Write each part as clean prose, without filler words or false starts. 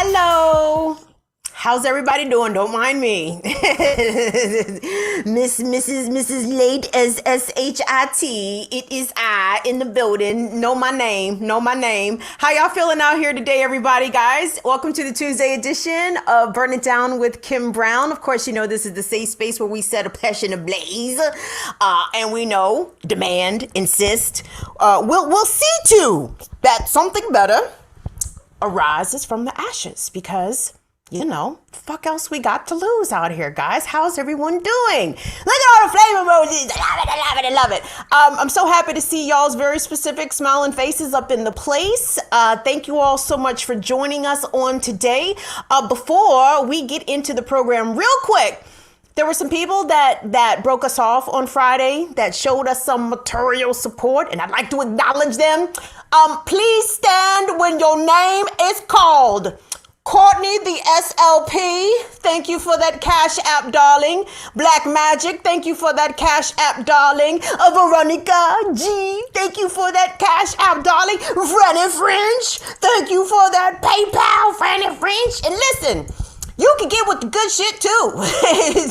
Hello. How's everybody doing? Don't mind me. Mrs. Late as SHIT. It is I in the building. Know my name. How y'all feeling out here today, everybody, guys? Welcome to the Tuesday edition of Burn It Down with Kim Brown. Of course, you know this is the safe space where we set a passion ablaze. And we know, demand, insist. We'll see to that something better arises from the ashes, because you know, fuck else we got to lose out here, guys. How's everyone doing? Look at all the flame emojis. I love it. I'm so happy to see y'all's very specific smiling faces up in the place. Thank you all so much for joining us on today. Before we get into the program real quick, There were some people that broke us off on Friday that showed us some material support, and I'd like to acknowledge them. Please stand when your name is called. Courtney, the SLP, thank you for that Cash App, darling. Black Magic, thank you for that Cash App, darling. Veronica G, thank you for that Cash App, darling. Franny French, thank you for that PayPal, Franny French. And listen, you can get with the good shit too.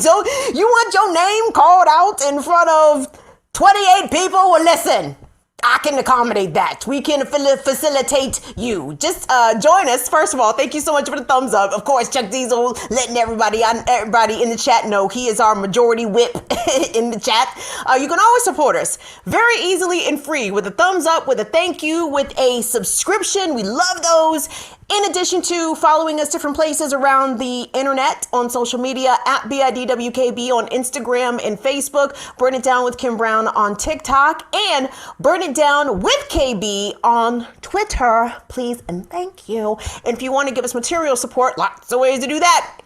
So you want your name called out in front of 28 people? Well, listen, I can accommodate that. We can facilitate you. Just join us. First of all, thank you so much for the thumbs up. Of course, Chuck Diesel letting everybody in the chat know he is our majority whip in the chat. You can always support us very easily and free with a thumbs up, with a thank you, with a subscription. We love those. In addition to following us different places around the internet on social media at BIDWKB on Instagram and Facebook, Burn It Down with Kim Brown on TikTok, and Burn It Down with KB on Twitter. Please and thank you. And if you want to give us material support, lots of ways to do that.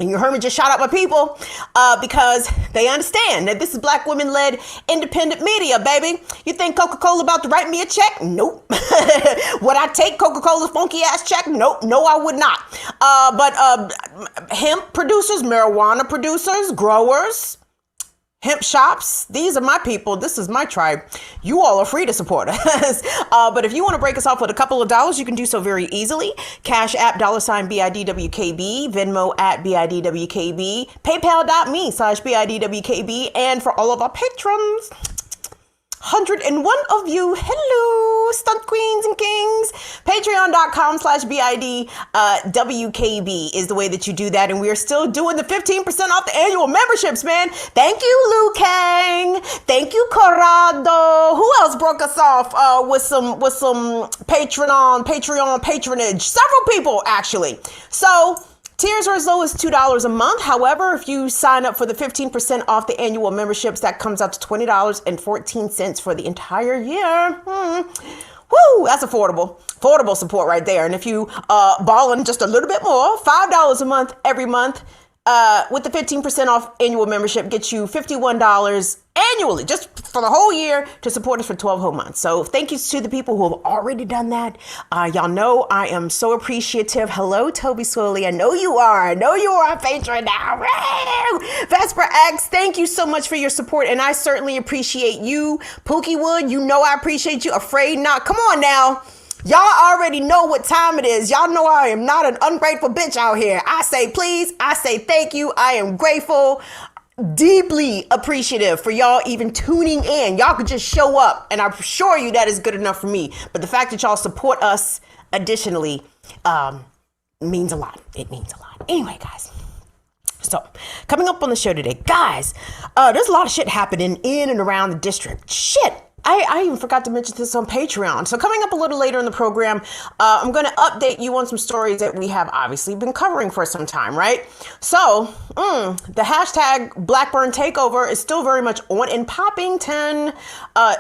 And you heard me just shout out my people because they understand that this is Black women-led independent media, baby. You think Coca-Cola about to write me a check? Nope. Would I take Coca-Cola's funky-ass check? Nope. No, I would not. But hemp producers, marijuana producers, growers, hemp shops, these are my people. This is my tribe. You all are free to support us. But if you want to break us off with a couple of dollars, you can do so very easily. Cash App, $BIDWKB, Venmo at BIDWKB, PayPal.me/BIDWKB, and for all of our patrons, 101 of you, hello, stunt queens and kings. Patreon.com/BIDWKB is the way that you do that. And we are still doing the 15% off the annual memberships, man. Thank you, Liu Kang. Thank you, Corrado. Who else broke us off with some Patreon patronage? Several people, actually. So tiers are as low as $2 a month. However, if you sign up for the 15% off the annual memberships, that comes out to $20.14 for the entire year. Woo, that's affordable. Affordable support right there. And if you balling just a little bit more, $5 a month every month with the 15% off annual membership gets you $51 annually, just for the whole year, to support us for 12 whole months. So thank you to the people who have already done that. Y'all know I am so appreciative. Hello, Toby Swoley. I know you are. I know you are a patron now. Woo! Vesper X, thank you so much for your support. And I certainly appreciate you. Pookie Wood, you know I appreciate you. Afraid Not. Come on now. Y'all already know what time it is. Y'all know I am not an ungrateful bitch out here. I say please. I say thank you. I am grateful. Deeply appreciative for y'all even tuning in. Y'all could just show up, and I assure you that is good enough for me. But the fact that y'all support us additionally means a lot. It means a lot. Anyway, guys. So, coming up on the show today, guys, there's a lot of shit happening in and around the district. Shit. I even forgot to mention this on Patreon. So coming up a little later in the program, I'm going to update you on some stories that we have obviously been covering for some time, right? So the hashtag Blackburn Takeover is still very much on in Poppington.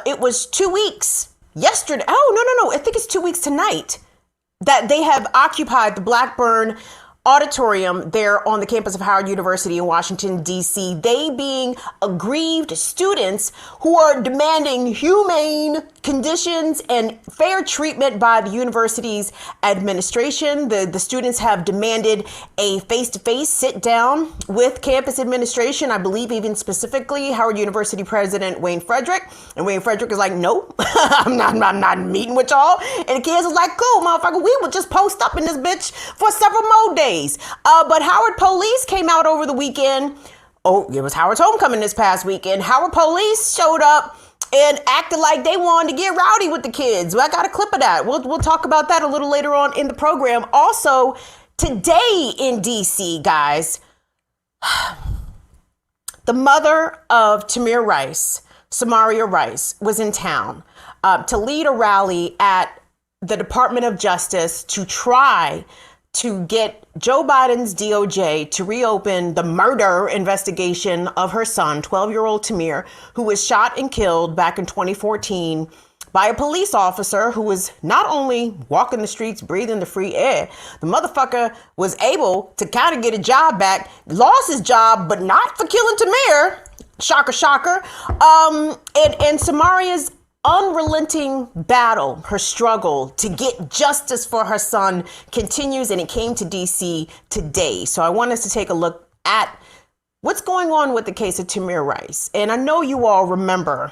It was 2 weeks yesterday. Oh, no. I think it's 2 weeks tonight that they have occupied the Blackburn auditorium there on the campus of Howard University in Washington, D.C., they being aggrieved students who are demanding humane conditions and fair treatment by the university's administration. The students have demanded a face-to-face sit-down with campus administration. I believe even specifically Howard University President Wayne Frederick. And Wayne Frederick is like, no, I'm not meeting with y'all. And the kids is like, cool, motherfucker, we will just post up in this bitch for several more days. But Howard police came out over the weekend. Oh, it was Howard's homecoming this past weekend. Howard police showed up and acted like they wanted to get rowdy with the kids. Well, I got a clip of that. We'll talk about that a little later on in the program. Also, today in DC, guys, the mother of Tamir Rice, Samaria Rice, was in town to lead a rally at the Department of Justice to try to get Joe Biden's DOJ to reopen the murder investigation of her son, 12-year-old Tamir, who was shot and killed back in 2014 by a police officer who was not only walking the streets, breathing the free air, the motherfucker was able to kind of get a job back, lost his job, but not for killing Tamir. Shocker, shocker. And Samaria's unrelenting battle, her struggle to get justice for her son continues, and it came to DC today. So I want us to take a look at what's going on with the case of Tamir Rice. And I know you all remember,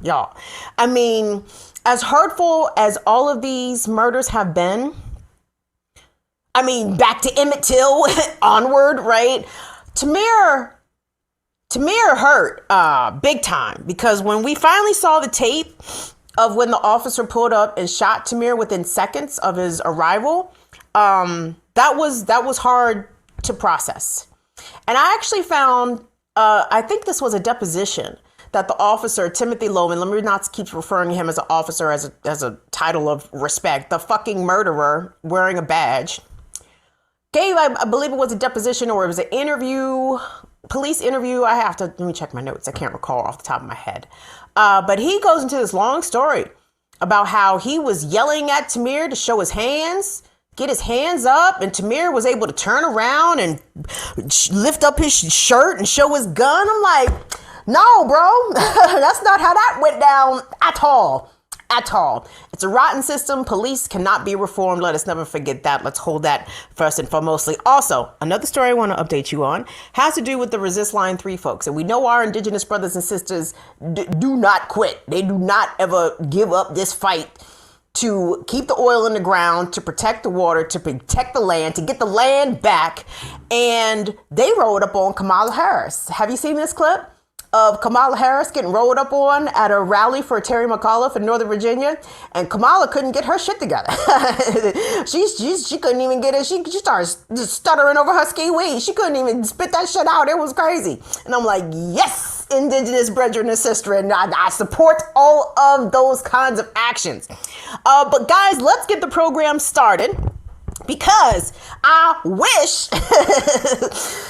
y'all, I mean, as hurtful as all of these murders have been, I mean, back to Emmett Till onward, right? Tamir hurt big time, because when we finally saw the tape of when the officer pulled up and shot Tamir within seconds of his arrival, that was hard to process. And I actually found, I think this was a deposition that the officer, Timothy Loman, let me not keep referring to him as an officer as a title of respect, the fucking murderer wearing a badge, gave, I believe it was a deposition or it was an interview, police interview. Let me check my notes. I can't recall off the top of my head. But he goes into this long story about how he was yelling at Tamir to show his hands, get his hands up, and Tamir was able to turn around and lift up his shirt and show his gun. I'm like, no, bro, that's not how that went down at all. At all. It's a rotten system. Police cannot be reformed. Let us never forget that. Let's hold that first and foremostly. Also, another story I want to update you on has to do with the Resist Line 3 folks. And we know our indigenous brothers and sisters do not quit. They do not ever give up this fight to keep the oil in the ground, to protect the water, to protect the land, to get the land back. And they rolled up on Kamala Harris. Have you seen this clip of Kamala Harris getting rolled up on at a rally for Terry McAuliffe in Northern Virginia? And Kamala couldn't get her shit together. she couldn't even get it. She started stuttering over her ski weed. She couldn't even spit that shit out. It was crazy. And I'm like, yes, indigenous brethren and sister, and I support all of those kinds of actions. But guys, let's get the program started, because I wish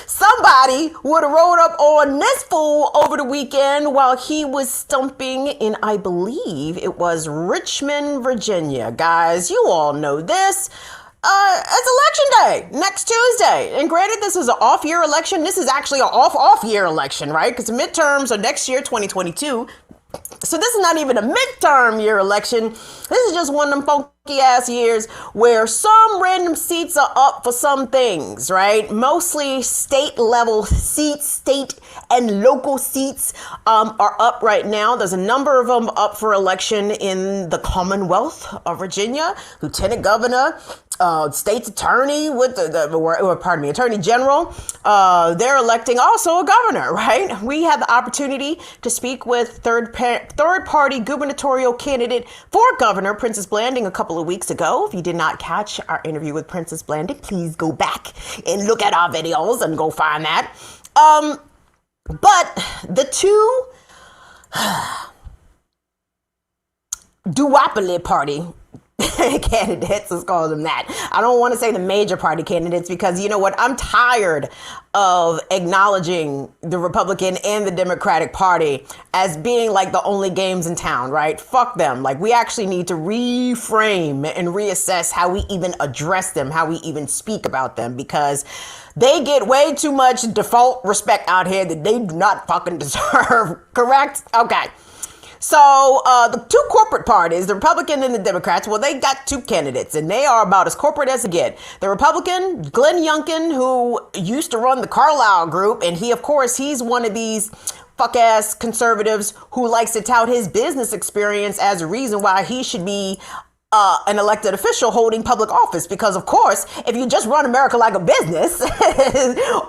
somebody would have rolled up on this fool over the weekend while he was stumping in, I believe it was Richmond, Virginia. Guys, you all know this. It's election day next Tuesday. And granted, this is an off-year election. This is actually an off-year election, right? Because the midterms are next year, 2022. So this is not even a midterm year election. This is just one of them funky ass years where some random seats are up for some things, right? Mostly state level seats, state and local seats are up right now. There's a number of them up for election in the Commonwealth of Virginia, lieutenant governor, state's attorney with attorney general. They're electing also a governor, right? We had the opportunity to speak with third party gubernatorial candidate for governor, Princess Blanding, a couple of weeks ago. If you did not catch our interview with Princess Blanding, please go back and look at our videos and go find that. But the two duopoly party candidates, let's call them that. I don't want to say the major party candidates, because you know what? I'm tired of acknowledging the Republican and the Democratic Party as being like the only games in town, right? Fuck them. Like, we actually need to reframe and reassess how we even address them, how we even speak about them, because they get way too much default respect out here that they do not fucking deserve. Correct? Okay. So the two corporate parties, the Republican and the Democrats, well, they got two candidates, and they are about as corporate as it get. The Republican, Glenn Youngkin, who used to run the Carlyle Group, and he, of course, he's one of these fuck-ass conservatives who likes to tout his business experience as a reason why he should be an elected official holding public office, because of course, if you just run America like a business,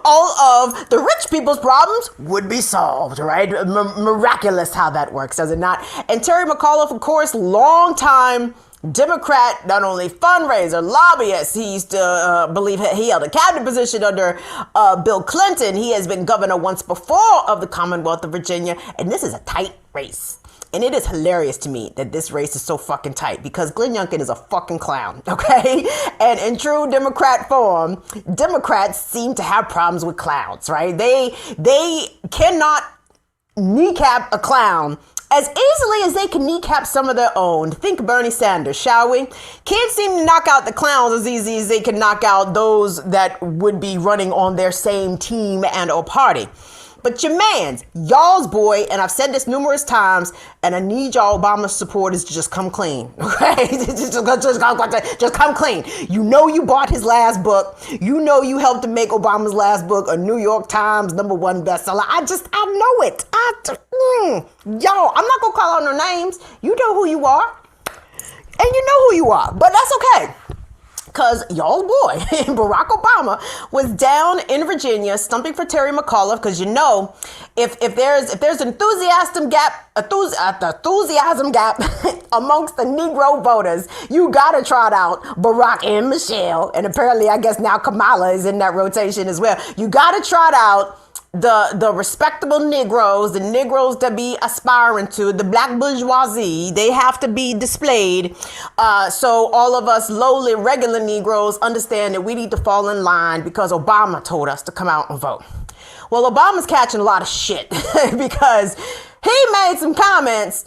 all of the rich people's problems would be solved, right? Miraculous how that works, does it not? And Terry McAuliffe, of course, longtime Democrat, not only fundraiser, lobbyist. He used to believe he held a cabinet position under Bill Clinton. He has been governor once before of the Commonwealth of Virginia, and this is a tight race. And it is hilarious to me that this race is so fucking tight, because Glenn Youngkin is a fucking clown, okay? And in true Democrat form, Democrats seem to have problems with clowns, right? They cannot kneecap a clown as easily as they can kneecap some of their own. Think Bernie Sanders, shall we? Can't seem to knock out the clowns as easy as they can knock out those that would be running on their same team and or party. But your man's, y'all's boy, and I've said this numerous times, and I need y'all Obama supporters to just come clean, okay? just come clean. You know you bought his last book. You know you helped to make Obama's last book a New York Times #1 bestseller. I know it. Y'all, I'm not gonna call out no names. You know who you are, and you know who you are, but that's okay. Because y'all's boy, Barack Obama, was down in Virginia stumping for Terry McAuliffe. Because you know, if there's enthusiasm gap amongst the Negro voters, you gotta trot out Barack and Michelle, and apparently I guess now Kamala is in that rotation as well. You gotta trot out the respectable Negroes, the Negroes to be aspiring to, the black bourgeoisie. They have to be displayed. So all of us lowly, regular Negroes understand that we need to fall in line because Obama told us to come out and vote. Well, Obama's catching a lot of shit because he made some comments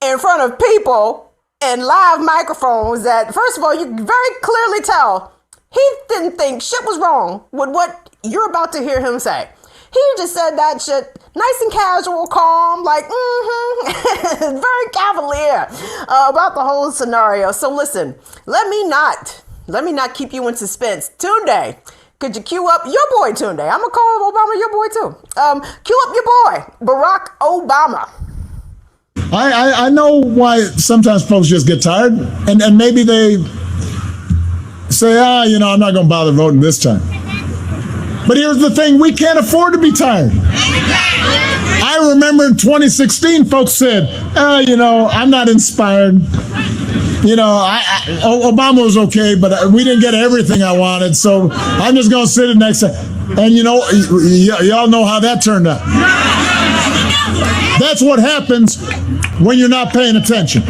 in front of people and live microphones that, first of all, you can very clearly tell he didn't think shit was wrong with what you're about to hear him say. He just said that shit nice and casual, calm, like, very cavalier about the whole scenario. So listen, let me not keep you in suspense. Tunde, could you cue up your boy Tunde? I'm gonna call Obama your boy too. Cue up your boy, Barack Obama. I know why sometimes folks just get tired, and maybe they say, I'm not gonna bother voting this time. But here's the thing, we can't afford to be tired. I remember in 2016, folks said, I'm not inspired. Obama was okay, but we didn't get everything I wanted, so I'm just going to sit it next time. And y'all know how that turned out. That's what happens when you're not paying attention.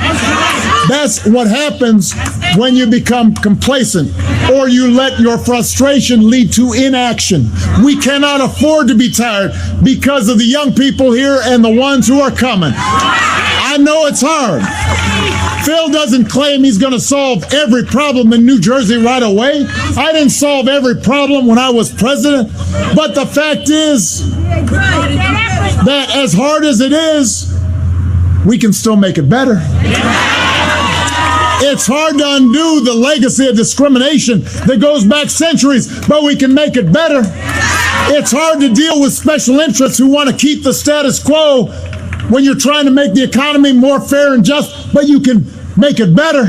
That's what happens when you become complacent or you let your frustration lead to inaction. We cannot afford to be tired because of the young people here and the ones who are coming. I know it's hard. Phil doesn't claim he's going to solve every problem in New Jersey right away. I didn't solve every problem when I was president. But the fact is that as hard as it is, we can still make it better. It's hard to undo the legacy of discrimination that goes back centuries, but we can make it better. It's hard to deal with special interests who want to keep the status quo when you're trying to make the economy more fair and just, but you can make it better.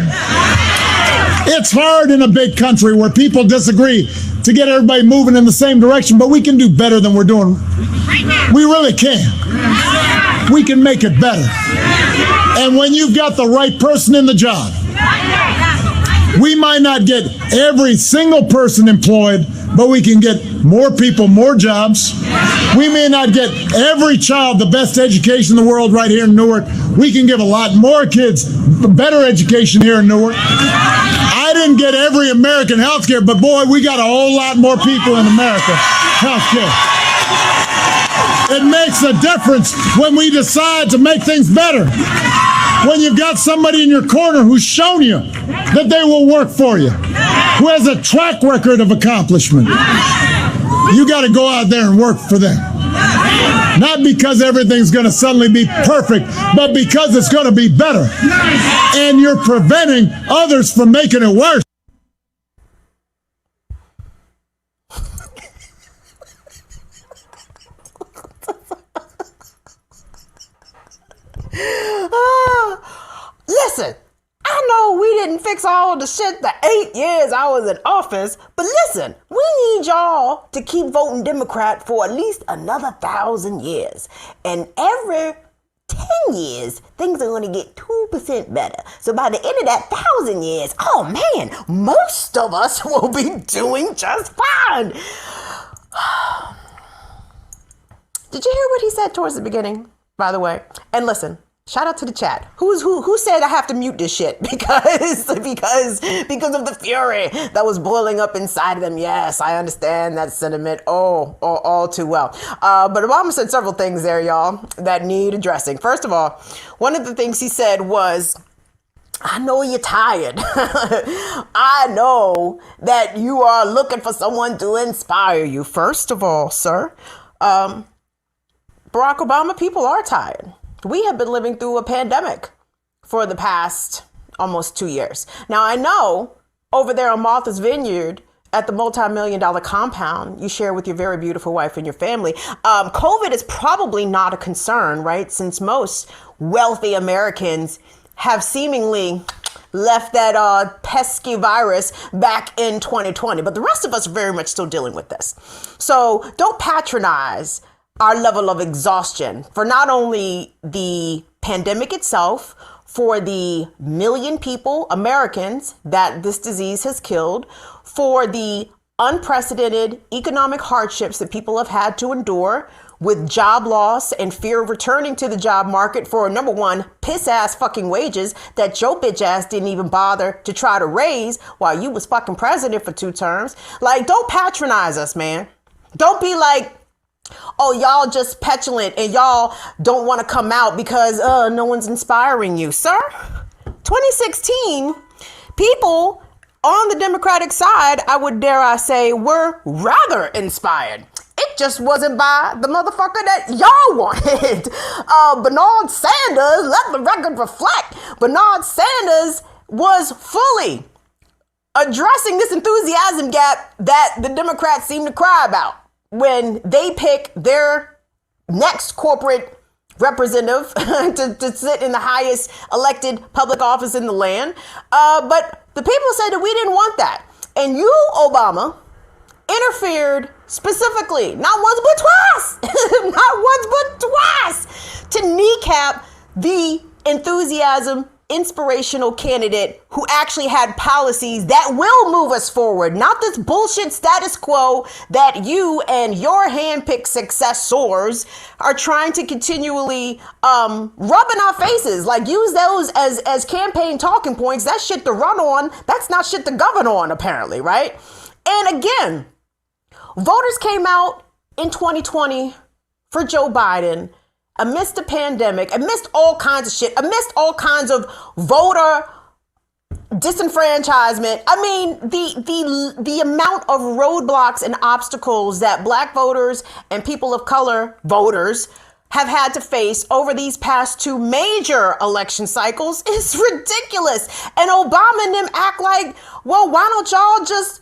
It's hard in a big country where people disagree to get everybody moving in the same direction, but we can do better than we're doing. We really can. We can make it better. And when you've got the right person in the job, we might not get every single person employed, but we can get more people, more jobs. We may not get every child the best education in the world right here in Newark. We can give a lot more kids better education here in Newark. I didn't get every American health care, but boy, we got a whole lot more people in America health care. It makes a difference when we decide to make things better. When you've got somebody in your corner who's shown you that they will work for you, who has a track record of accomplishment, you got to go out there and work for them. Not because everything's going to suddenly be perfect, but because it's going to be better. And you're preventing others from making it worse. Listen, I know we didn't fix all the shit the 8 years I was in office, but listen, we need y'all to keep voting Democrat for at least another 1,000 years. And every 10 years, things are going to get 2% better. So by the end of that 1,000 years, oh man, most of us will be doing just fine. Did you hear what he said towards the beginning, by the way? And listen, Shout out to the chat. Who said I have to mute this shit because of the fury that was boiling up inside of them? Yes, I understand that sentiment. All too well. But Obama said several things there, y'all, that need addressing. First of all, one of the things he said was, I know you're tired. I know that you are looking for someone to inspire you. First of all, sir, Barack Obama, people are tired. We have been living through a pandemic for the past almost 2 years. Now, I know over there on Martha's Vineyard at the multi-million-dollar compound you share with your very beautiful wife and your family, COVID is probably not a concern, right? Since most wealthy Americans have seemingly left that pesky virus back in 2020. But the rest of us are very much still dealing with this. So don't patronize our level of exhaustion for not only the pandemic itself, for the million people, Americans, that this disease has killed, for the unprecedented economic hardships that people have had to endure with job loss and fear of returning to the job market for, number one, piss ass fucking wages that your bitch ass didn't even bother to try to raise while you was fucking president for 2 terms. Like, don't patronize us, man. Don't be like, oh, y'all just petulant and y'all don't want to come out because no one's inspiring you. Sir, 2016, people on the Democratic side, I say, were rather inspired. It just wasn't by the motherfucker that y'all wanted. Bernard Sanders, let the record reflect, Bernard Sanders was fully addressing this enthusiasm gap that the Democrats seem to cry about when they pick their next corporate representative to sit in the highest elected public office in the land. But the people said that we didn't want that. And you, Obama, interfered specifically, not once but twice, not once but twice, to kneecap the enthusiasm inspirational candidate who actually had policies that will move us forward, not this bullshit status quo that you and your handpicked successors are trying to continually rub in our faces. Like, use those as campaign talking points. That's shit to run on. That's not shit to govern on, apparently, right? And again, voters came out in 2020 for Joe Biden amidst the pandemic, amidst all kinds of shit, amidst all kinds of voter disenfranchisement. I mean, the amount of roadblocks and obstacles that Black voters and people of color voters have had to face over these past 2 major election cycles is ridiculous. And Obama and them act like, well, why don't y'all just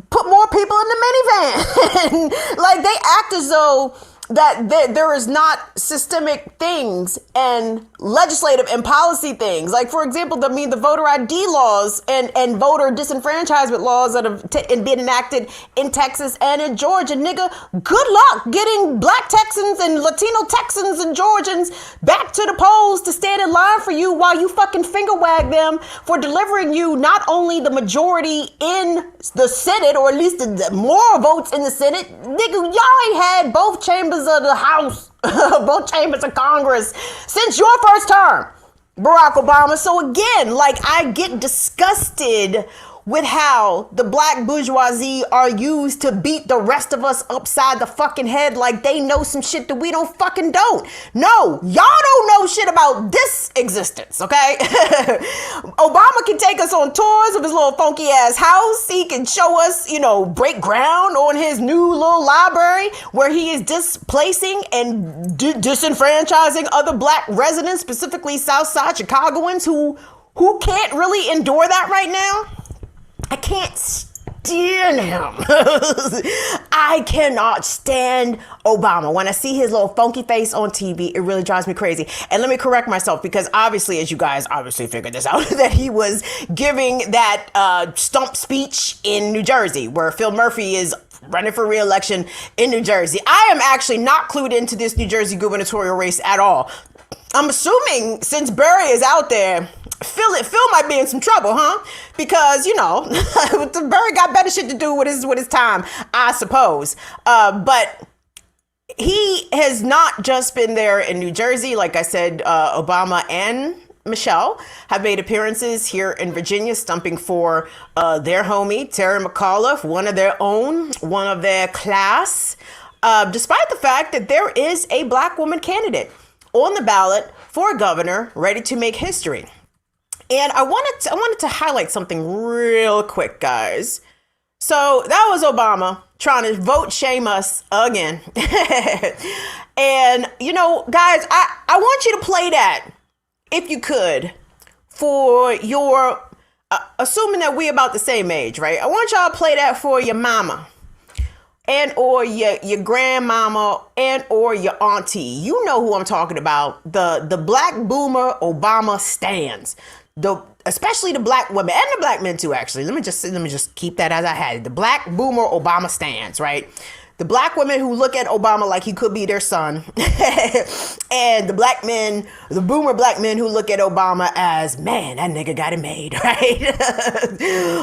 put more people in the minivan? Like, they act as though that there is not systemic things and legislative and policy things. Like, for example, the voter ID laws and voter disenfranchisement laws that have been enacted in Texas and in Georgia. Nigga, good luck getting Black Texans and Latino Texans and Georgians back to the polls to stand in line for you while you fucking finger wag them for delivering you not only the majority in the Senate, or at least the more votes in the Senate. Nigga, y'all ain't had both chambers of the House, both chambers of Congress since your first term, Barack Obama. So again, like, I get disgusted with how the Black bourgeoisie are used to beat the rest of us upside the fucking head like they know some shit that we don't fucking don't. No, y'all don't know shit about this existence, okay? Obama can take us on tours of his little funky ass house. He can show us, break ground on his new little library where he is displacing and disenfranchising other Black residents, specifically Southside Chicagoans who can't really endure that right now. I can't stand him. I cannot stand Obama. When I see his little funky face on TV, it really drives me crazy. And let me correct myself, because obviously, as you guys obviously figured this out, that he was giving that stump speech in New Jersey, where Phil Murphy is running for re-election in New Jersey. I am actually not clued into this New Jersey gubernatorial race at all. I'm assuming since Barry is out there, Phil might be in some trouble, huh? Because, Barry got better shit to do with his time, I suppose. But he has not just been there in New Jersey. Like I said, Obama and Michelle have made appearances here in Virginia, stumping for their homie, Terry McAuliffe, one of their own, one of their class, despite the fact that there is a black woman candidate on the ballot for governor ready to make history. And I wanted to highlight something real quick, guys. So that was Obama trying to vote shame us again. And, you know, guys, I want you to play that, if you could, for your, assuming that we're about the same age, right? I want y'all to play that for your mama and or your grandmama and or your auntie. You know who I'm talking about. The black boomer Obama stands. Especially the black women and the black men too, actually. Let me just keep that as I had it. The black boomer Obama stands, right? The black women who look at Obama like he could be their son. And the black men, the boomer black men who look at Obama as, man, that nigga got it made, right?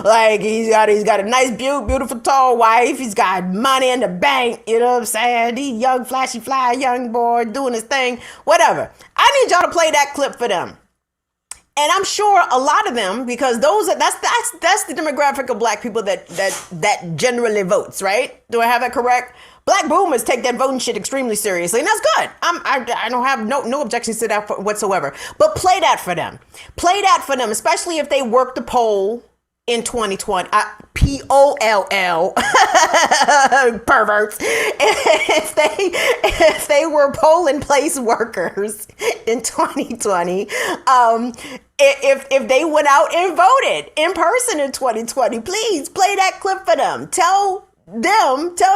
Like he's got a nice, beautiful, tall wife. He's got money in the bank. You know what I'm saying? He young, flashy, fly, young boy doing his thing, whatever. I need y'all to play that clip for them. And I'm sure a lot of them, because that's the demographic of black people that generally votes, right? Do I have that correct? Black boomers take that voting shit extremely seriously, and that's good. I don't have no objections to that whatsoever. But play that for them. Play that for them, especially if they work the poll in 2020. POLL perverts. If they were polling place workers in 2020, if they went out and voted in person in 2020, please play that clip for them. Tell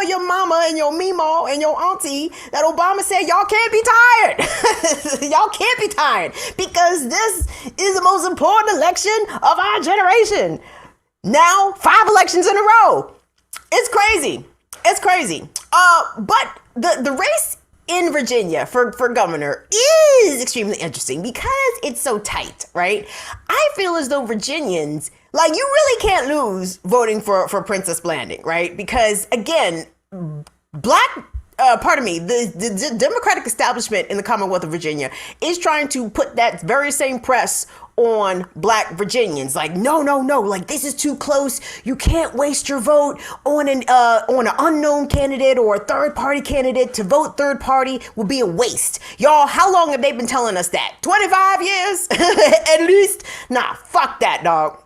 your mama and your mimo and your auntie that Obama said y'all can't be tired. Y'all can't be tired because this is the most important election of our generation. Now, 5 elections in a row. It's crazy. It's crazy. But the race in Virginia for governor is extremely interesting because it's so tight, right? I feel as though Virginians, like, you really can't lose voting for Princess Blanding, right? Because again, the Democratic establishment in the Commonwealth of Virginia is trying to put that very same press on black Virginians. Like, no, like this is too close. You can't waste your vote on an unknown candidate or a third party candidate. To vote third party will be a waste. Y'all, how long have they been telling us that? 25 years at least? Nah, fuck that, dog.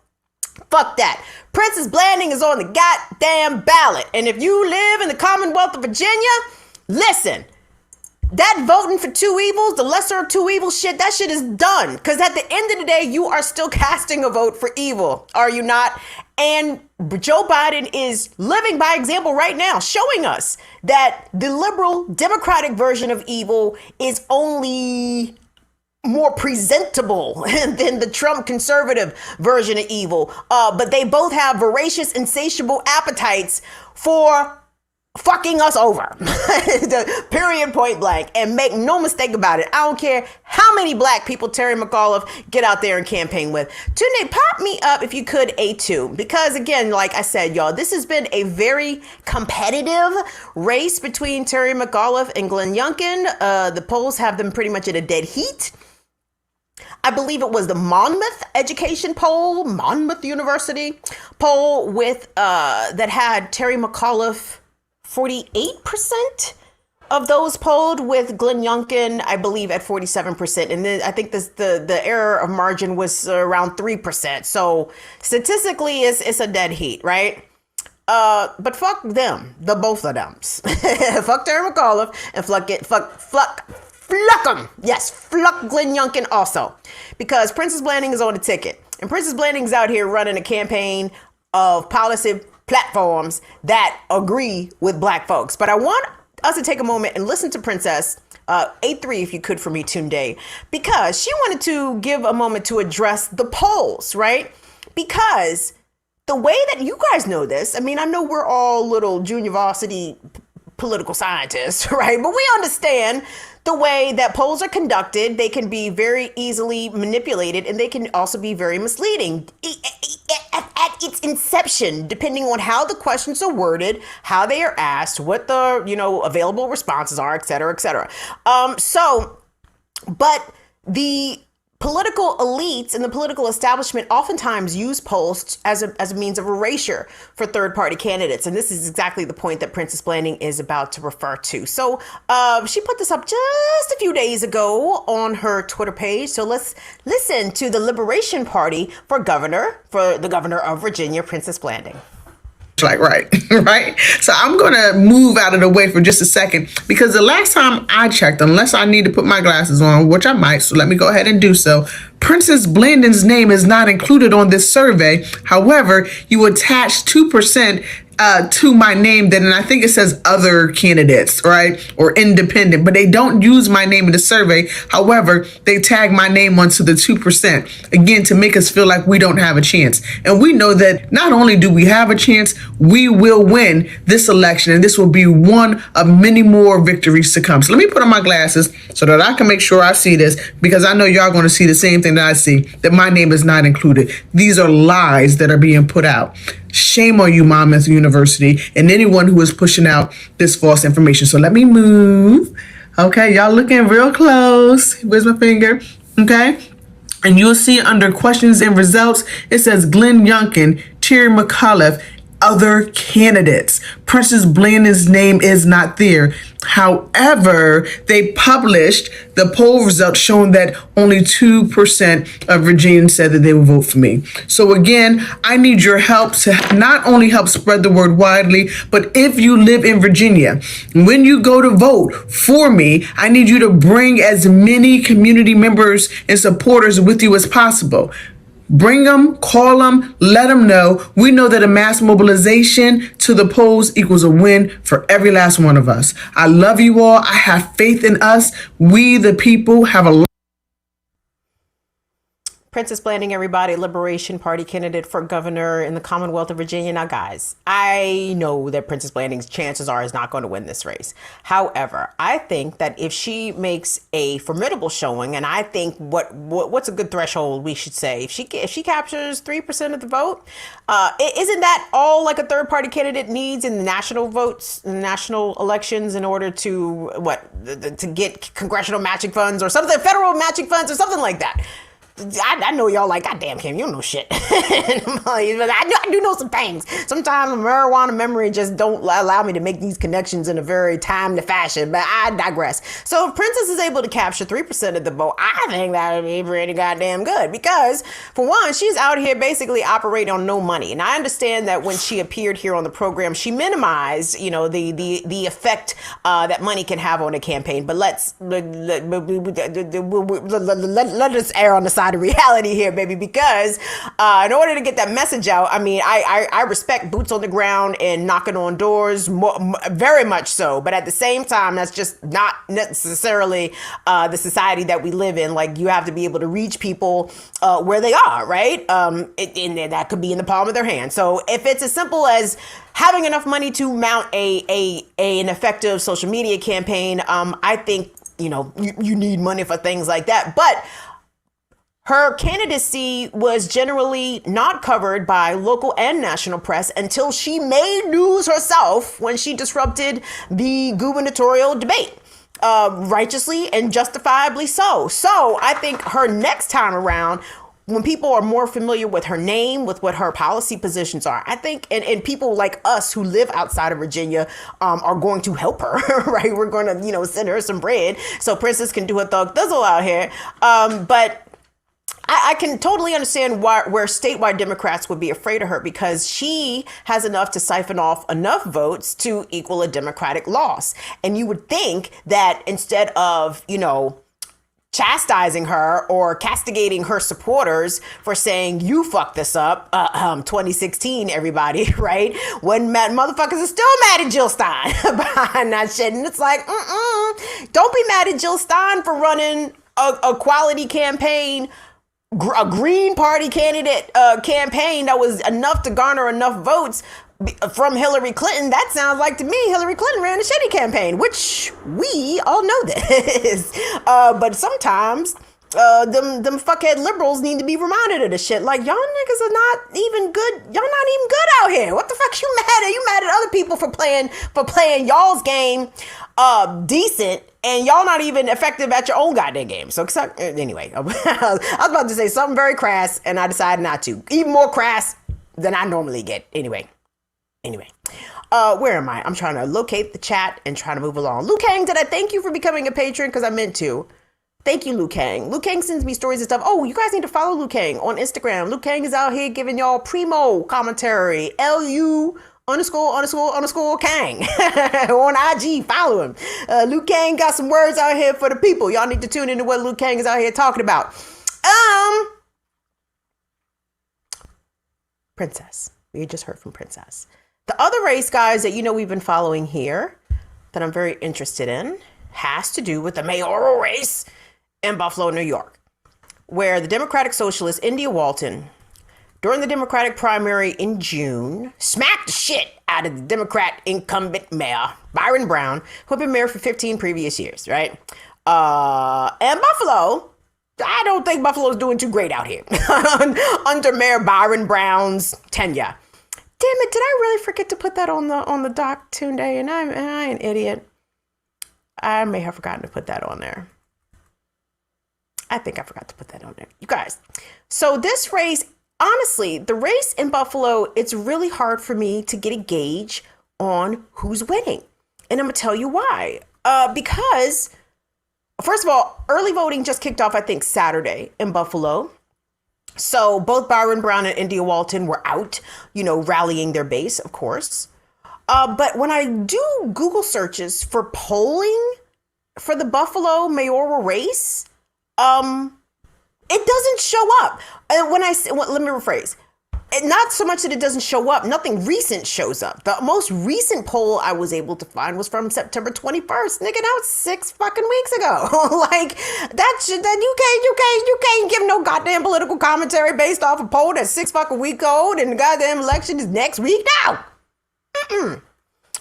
Fuck that. Princess Blanding is on the goddamn ballot. And if you live in the Commonwealth of Virginia, listen, that voting for two evils, the lesser of two evils shit, that shit is done. Because at the end of the day, you are still casting a vote for evil, are you not? And Joe Biden is living by example right now, showing us that the liberal Democratic version of evil is only more presentable than the Trump conservative version of evil. But they both have voracious, insatiable appetites for fucking us over. Period, point blank. And make no mistake about it, I don't care how many black people Terry McAuliffe get out there and campaign with. Tunde, pop me up if you could, A2. Because again, like I said, y'all, this has been a very competitive race between Terry McAuliffe and Glenn Youngkin. The polls have them pretty much at a dead heat. I believe it was the Monmouth Education poll, Monmouth University poll with that had Terry McAuliffe 48% of those polled, with Glenn Youngkin, I believe, at 47%. And then I think the error of margin was around 3%. So statistically, it's a dead heat, right? But fuck them, the both of them. Fuck Terry McAuliffe and fuck him. Yes, fuck Glenn Youngkin also. Because Princess Blanding is on the ticket. And Princess Blanding's out here running a campaign of policy platforms that agree with black folks. But I want us to take a moment and listen to Princess, 8-3 if you could for me, Tunde, because she wanted to give a moment to address the polls, right? Because the way that you guys know this, I mean, I know we're all little junior varsity political scientists, right? But we understand the way that polls are conducted, they can be very easily manipulated, and they can also be very misleading at its inception, depending on how the questions are worded, how they are asked, what the, available responses are, et cetera, et cetera. But the political elites and the political establishment oftentimes use polls as a means of erasure for third-party candidates. And this is exactly the point that Princess Blanding is about to refer to. So she put this up just a few days ago on her Twitter page. So let's listen to the Liberation Party for the governor of Virginia, Princess Blanding. Like, right. So I'm going to move out of the way for just a second, because the last time I checked, unless I need to put my glasses on, which I might, so let me go ahead and do so, Princess Blanding's name is not included on this survey. However, you attach 2% to my name, then, and I think it says other candidates, right? Or independent, but they don't use my name in the survey. However, they tag my name onto the 2%, again, to make us feel like we don't have a chance. And we know that not only do we have a chance, we will win this election, and this will be one of many more victories to come. So let me put on my glasses so that I can make sure I see this, because I know y'all going to see the same thing that I see, that my name is not included. These are lies that are being put out. Shame on you, Monmouth University, and anyone who is pushing out this false information. So let me move. Okay, y'all looking real close. Where's my finger? Okay. And you'll see under questions and results, it says Glenn Youngkin, Terry McAuliffe, other candidates. Princess Blanding's name is not there. However, they published the poll results showing that only 2% of Virginians said that they would vote for me. So again, I need your help to not only help spread the word widely, but if you live in Virginia, when you go to vote for me, I need you to bring as many community members and supporters with you as possible. Bring them, call them, let them know. We know that a mass mobilization to the polls equals a win for every last one of us. I love you all. I have faith in us. We, the people, have a Princess Blanding, everybody, Liberation Party candidate for governor in the Commonwealth of Virginia. Now, guys, I know that Princess Blanding's chances are is not going to win this race. However, I think that if she makes a formidable showing, and I think what's a good threshold we should say, if she captures 3% of the vote, isn't that all like a third party candidate needs in the national votes, in the national elections, in order to to get congressional matching funds or something, federal matching funds or something like that? I know y'all like, God damn, Kim, you don't know shit. I do know some things. Sometimes marijuana memory just don't allow me to make these connections in a very timely fashion, but I digress. So if Princess is able to capture 3% of the vote, I think that would be pretty goddamn good, because for one, she's out here basically operating on no money. And I understand that when she appeared here on the program, she minimized, the effect that money can have on a campaign. But let us err on the side of reality here, baby, because in order to get that message out, I mean, I respect boots on the ground and knocking on doors, very much so. But at the same time, that's just not necessarily the society that we live in. Like, you have to be able to reach people where they are, right? And that could be in the palm of their hand. So if it's as simple as having enough money to mount an effective social media campaign, I think, you need money for things like that. But her candidacy was generally not covered by local and national press until she made news herself when she disrupted the gubernatorial debate. Righteously and justifiably so. So I think her next time around, when people are more familiar with her name, with what her policy positions are, I think, and people like us who live outside of Virginia are going to help her, right? We're going to, send her some bread so Princess can do her thug thizzle out here. But I can totally understand where statewide Democrats would be afraid of her, because she has enough to siphon off enough votes to equal a Democratic loss. And you would think that instead of, chastising her or castigating her supporters for saying, you fucked this up, 2016, everybody, right? When motherfuckers are still mad at Jill Stein behind that shit. And it's like, don't be mad at Jill Stein for running a quality campaign a Green Party candidate campaign that was enough to garner enough votes from Hillary Clinton. That sounds like to me Hillary Clinton ran a shitty campaign, which we all know this. But sometimes them fuckhead liberals need to be reminded of this shit. Like, y'all niggas are not even good. Y'all not even good out here. What the fuck you mad at? You mad at other people for playing y'all's game decent, and y'all not even effective at your own goddamn game. So anyway, I was about to say something very crass, and I decided not to. Even more crass than I normally get. Anyway, where am I? I'm trying to locate the chat and trying to move along. Luke Kang, did I thank you for becoming a patron? Because I meant to. Thank you, Luke Kang. Luke Kang sends me stories and stuff. Oh, you guys need to follow Luke Kang on Instagram. Luke Kang is out here giving y'all primo commentary. LU__Kang on IG. Follow him. Luke Kang got some words out here for the people. Y'all need to tune into what Luke Kang is out here talking about. Princess. We just heard from Princess. The other race, guys, that we've been following here that I'm very interested in has to do with the mayoral race in Buffalo, New York, where the Democratic Socialist India Walton, during the Democratic primary in June, smacked the shit out of the Democrat incumbent mayor, Byron Brown, who had been mayor for 15 previous years, right? And Buffalo, I don't think Buffalo's doing too great out here under Mayor Byron Brown's tenure. Damn it, did I really forget to put that on the doc today? And I'm an idiot. I may have forgotten to put that on there. I think I forgot to put that on there. You guys, so this race, honestly, the race in Buffalo, it's really hard for me to get a gauge on who's winning. And I'm going to tell you why. Because, first of all, early voting just kicked off, I think, Saturday in Buffalo. So both Byron Brown and India Walton were out, rallying their base, of course. But when I do Google searches for polling for the Buffalo mayoral race, it doesn't show up. And let me rephrase. Not so much that it doesn't show up. Nothing recent shows up. The most recent poll I was able to find was from September 21st. Nigga, that was 6 fucking weeks ago. Like, you can't give no goddamn political commentary based off a poll that's 6 fucking weeks old and the goddamn election is next week now.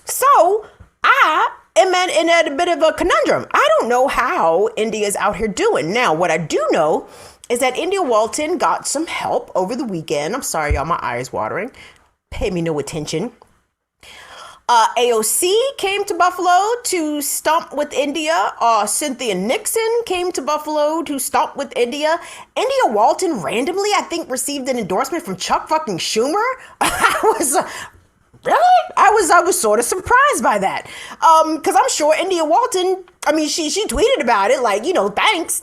So I am in a bit of a conundrum. I don't know how India's out here doing. Now, what I do know is that India Walton got some help over the weekend. I'm sorry, y'all, my eye is watering. Pay me no attention. AOC came to Buffalo to stomp with India. Cynthia Nixon came to Buffalo to stomp with India. India Walton randomly, I think, received an endorsement from Chuck fucking Schumer. Really? I was sort of surprised by that. Because I'm sure India Walton, she tweeted about it, like, thanks.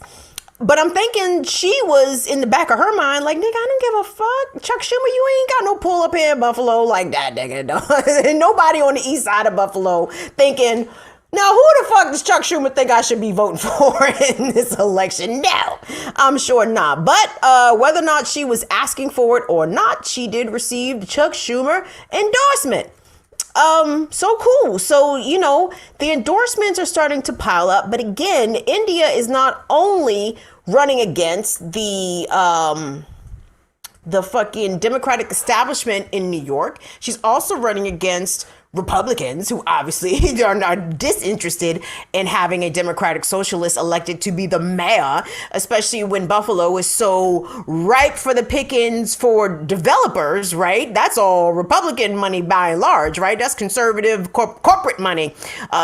But I'm thinking she was in the back of her mind, like, nigga, I don't give a fuck. Chuck Schumer, you ain't got no pull up here in Buffalo like that, nigga. No. Nobody on the east side of Buffalo thinking, now who the fuck does Chuck Schumer think I should be voting for in this election? No, I'm sure not. But whether or not she was asking for it or not, she did receive the Chuck Schumer endorsement. So cool. So, the endorsements are starting to pile up. But again, India is not only running against the fucking Democratic establishment in New York. She's also running against Republicans who obviously are not disinterested in having a Democratic Socialist elected to be the mayor, especially when Buffalo is so ripe for the pickings for developers, right? That's all Republican money by and large, right? That's conservative corporate money.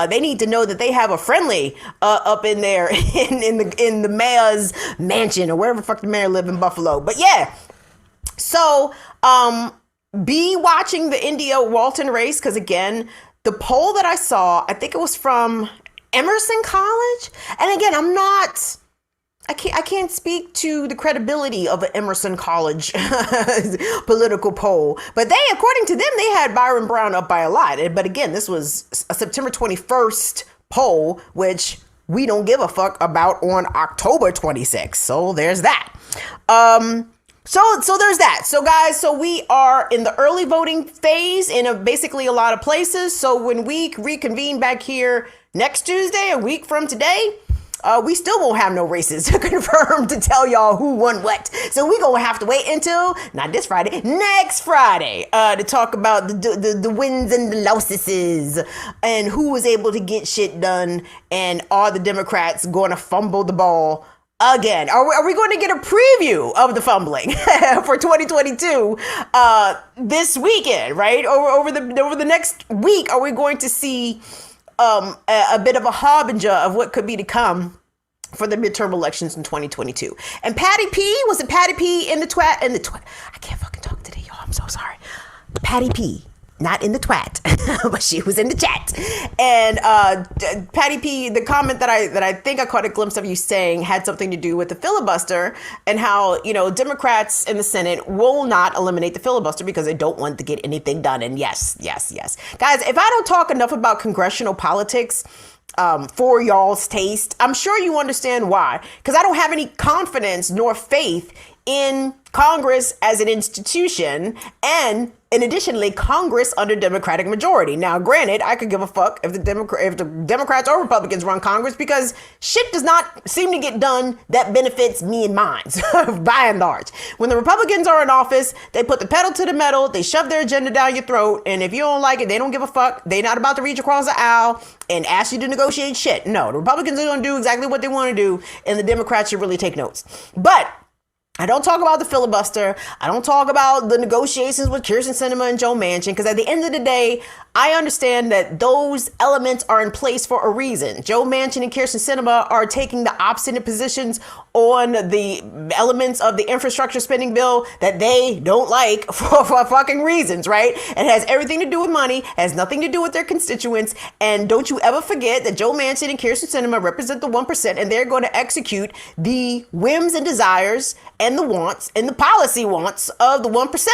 They need to know that they have a friendly up in there in the mayor's mansion or wherever the fuck the mayor live in Buffalo. But yeah, so be watching the India Walton race, because again, the poll that I saw, I think it was from Emerson College. And again, I can't speak to the credibility of an Emerson College political poll, but according to them, they had Byron Brown up by a lot. But again, this was a September 21st poll, which we don't give a fuck about on October 26th. So there's that. So there's that. So guys, so we are in the early voting phase in basically a lot of places. So when we reconvene back here next Tuesday, a week from today, we still won't have no races to confirm to tell y'all who won what. So we gonna have to wait until not this Friday, next Friday, to talk about the wins and the losses and who was able to get shit done, and are the Democrats going to fumble the ball again? Are we going to get a preview of the fumbling for 2022 this weekend, right? Over the next week, are we going to see a bit of a harbinger of what could be to come for the midterm elections in 2022? And Patty P, was it Patty P in the twat? I can't fucking talk today, y'all. I'm so sorry. Patty P. Not in the twat, but she was in the chat. And Patty P, the comment that I think I caught a glimpse of you saying had something to do with the filibuster, and how, Democrats in the Senate will not eliminate the filibuster because they don't want to get anything done. And yes. Guys, if I don't talk enough about congressional politics for y'all's taste, I'm sure you understand why. Because I don't have any confidence nor faith in Congress as an institution, and additionally, Congress under Democratic majority. Now, granted, I could give a fuck if the Democrats or Republicans run Congress, because shit does not seem to get done that benefits me and mine, by and large. When the Republicans are in office, they put the pedal to the metal, they shove their agenda down your throat, and if you don't like it, they don't give a fuck. They're not about to reach across the aisle and ask you to negotiate shit. No, the Republicans are going to do exactly what they want to do, and the Democrats should really take notes. But I don't talk about the filibuster. I don't talk about the negotiations with Kyrsten Sinema and Joe Manchin, because at the end of the day, I understand that those elements are in place for a reason. Joe Manchin and Kyrsten Sinema are taking the obstinate positions on the elements of the infrastructure spending bill that they don't like for fucking reasons, right? It has everything to do with money, has nothing to do with their constituents. And don't you ever forget that Joe Manchin and Kyrsten Sinema represent the 1%, and they're going to execute the whims and desires and the wants and the policy wants of the 1%.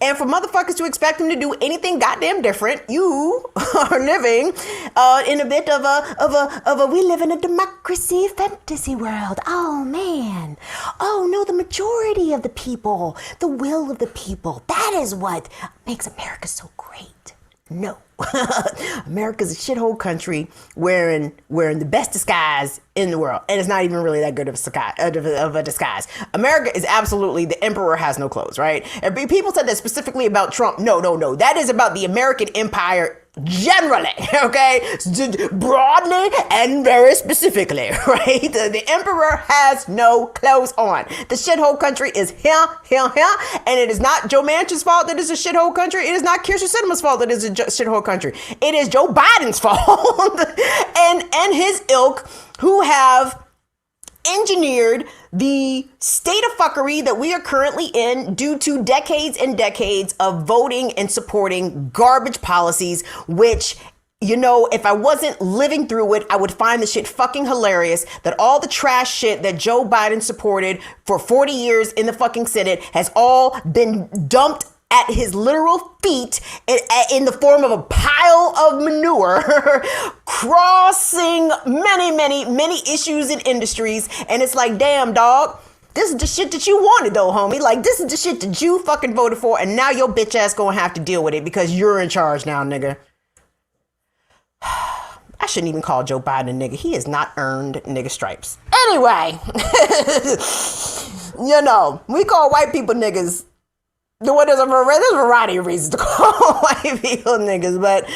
And for motherfuckers to expect them to do anything goddamn different, you are living in a bit of a we live in a democracy fantasy world. Oh man. Oh no, the majority of the people, the will of the people, that is what makes America so great. No. America's a shithole country wearing the best disguise in the world. And it's not even really that good of a disguise. America is absolutely, the emperor has no clothes, right? And people said that specifically about Trump. No. That is about the American empire generally, okay? Broadly and very specifically, right? The emperor has no clothes on. The shithole country is here. And it is not Joe Manchin's fault that it's a shithole country. It is not Kyrsten Sinema's fault that it's a shithole country. It is Joe Biden's fault and his ilk, who have engineered the state of fuckery that we are currently in due to decades and decades of voting and supporting garbage policies, which, if I wasn't living through it, I would find the shit fucking hilarious that all the trash shit that Joe Biden supported for 40 years in the fucking Senate has all been dumped at his literal feet in the form of a pile of manure, crossing many issues and industries. And it's like, damn, dog, this is the shit that you wanted, though, homie. Like, this is the shit that you fucking voted for, and now your bitch ass gonna have to deal with it because you're in charge now, nigga. I shouldn't even call Joe Biden a nigga. He has not earned nigga stripes. Anyway, we call white people niggas. There's a variety of reasons to call white people niggas, but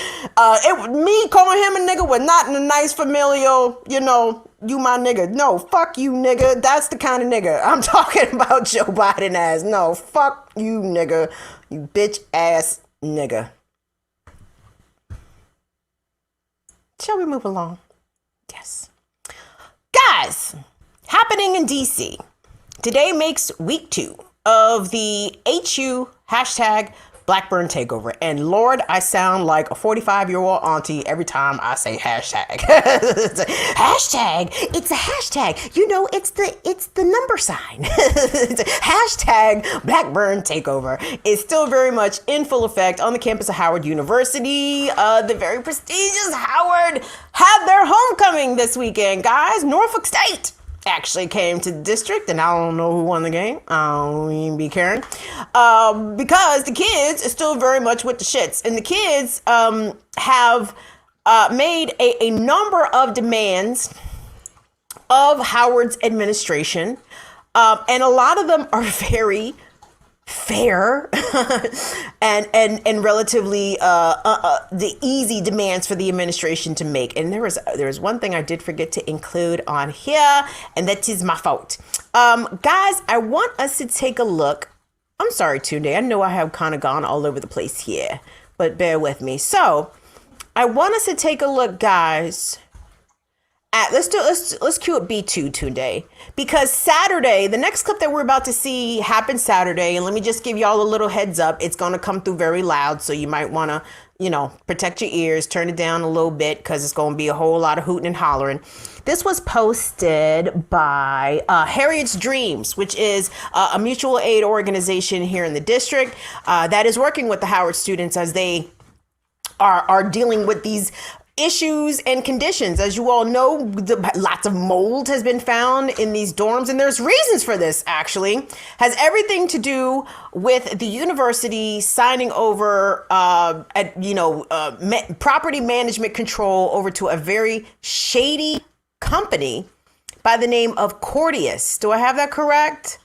me calling him a nigga was not in a nice familial, you my nigga. No, fuck you, nigga. That's the kind of nigga I'm talking about Joe Biden as. No, fuck you, nigga. You bitch ass nigga. Shall we move along? Yes. Guys, happening in DC. Today makes week 2 of the HU hashtag Blackburn takeover. And Lord, I sound like a 45-year-old auntie every time I say hashtag. Hashtag. It's a hashtag. It's the number sign. Hashtag Blackburn takeover is still very much in full effect on the campus of Howard University. The very prestigious Howard had their homecoming this weekend, guys. Norfolk State actually came to the district, and I don't know who won the game. I don't even be caring. Because the kids are still very much with the shits. And the kids have made a number of demands of Howard's administration. And a lot of them are very fair and relatively the easy demands for the administration to make. And there was one thing I did forget to include on here, and that is my fault. Guys, I want us to take a look. I'm sorry, Tunde. I know I have kind of gone all over the place here, but bear with me. So I want us to take a look, guys. Let's cue it B2 Tunde, because Saturday, the next clip that we're about to see happened Saturday. And let me just give y'all a little heads up. It's going to come through very loud. So you might want to, protect your ears, turn it down a little bit, because it's going to be a whole lot of hooting and hollering. This was posted by Harriet's Dreams, which is a mutual aid organization here in the district that is working with the Howard students as they are dealing with these issues and conditions. As you all know, lots of mold has been found in these dorms, and there's reasons for this. Actually, has everything to do with the university signing over, property management control over to a very shady company by the name of Cordius. Do I have that correct?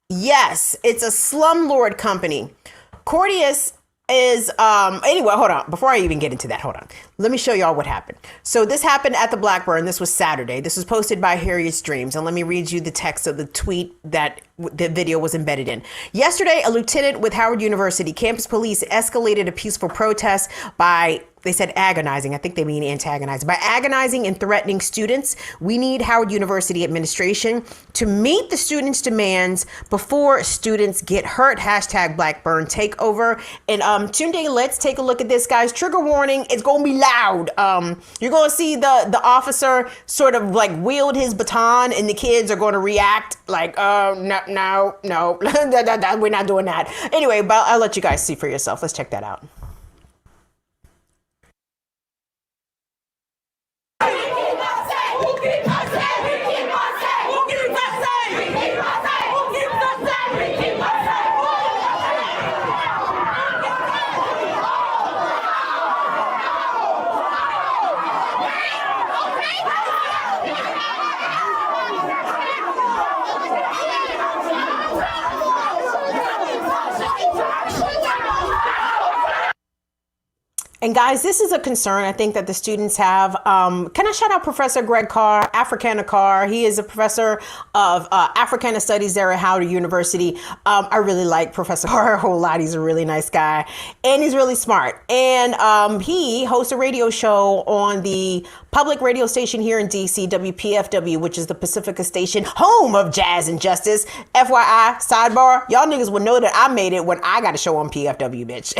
Yes, it's a slumlord company. Cordius is anyway, hold on. Before I even get into that, hold on. Let me show y'all what happened. So this happened at the Blackburn. This was Saturday. This was posted by Harriet's Dreams. And let me read you the text of the tweet that the video was embedded in. Yesterday, a lieutenant with Howard University campus police escalated a peaceful protest by, they said agonizing. I think they mean antagonizing. By agonizing and threatening students. We need Howard University administration to meet the students' demands before students get hurt. Hashtag Blackburn takeover. And Tunde, let's take a look at this, guys. Trigger warning. It's going to be loud. You're going to see the officer sort of like wield his baton, and the kids are going to react like, no, we're not doing that. Anyway, but I'll let you guys see for yourself. Let's check that out. And guys, this is a concern I think that the students have. Can I shout out Professor Greg Carr, Africana Carr? He is a professor of Africana Studies there at Howard University. I really like Professor Carr a whole lot. He's a really nice guy, and he's really smart. And he hosts a radio show on the public radio station here in DC, WPFW, which is the Pacifica station, home of jazz and justice. FYI, sidebar, y'all niggas will know that I made it when I got a show on PFW, bitch.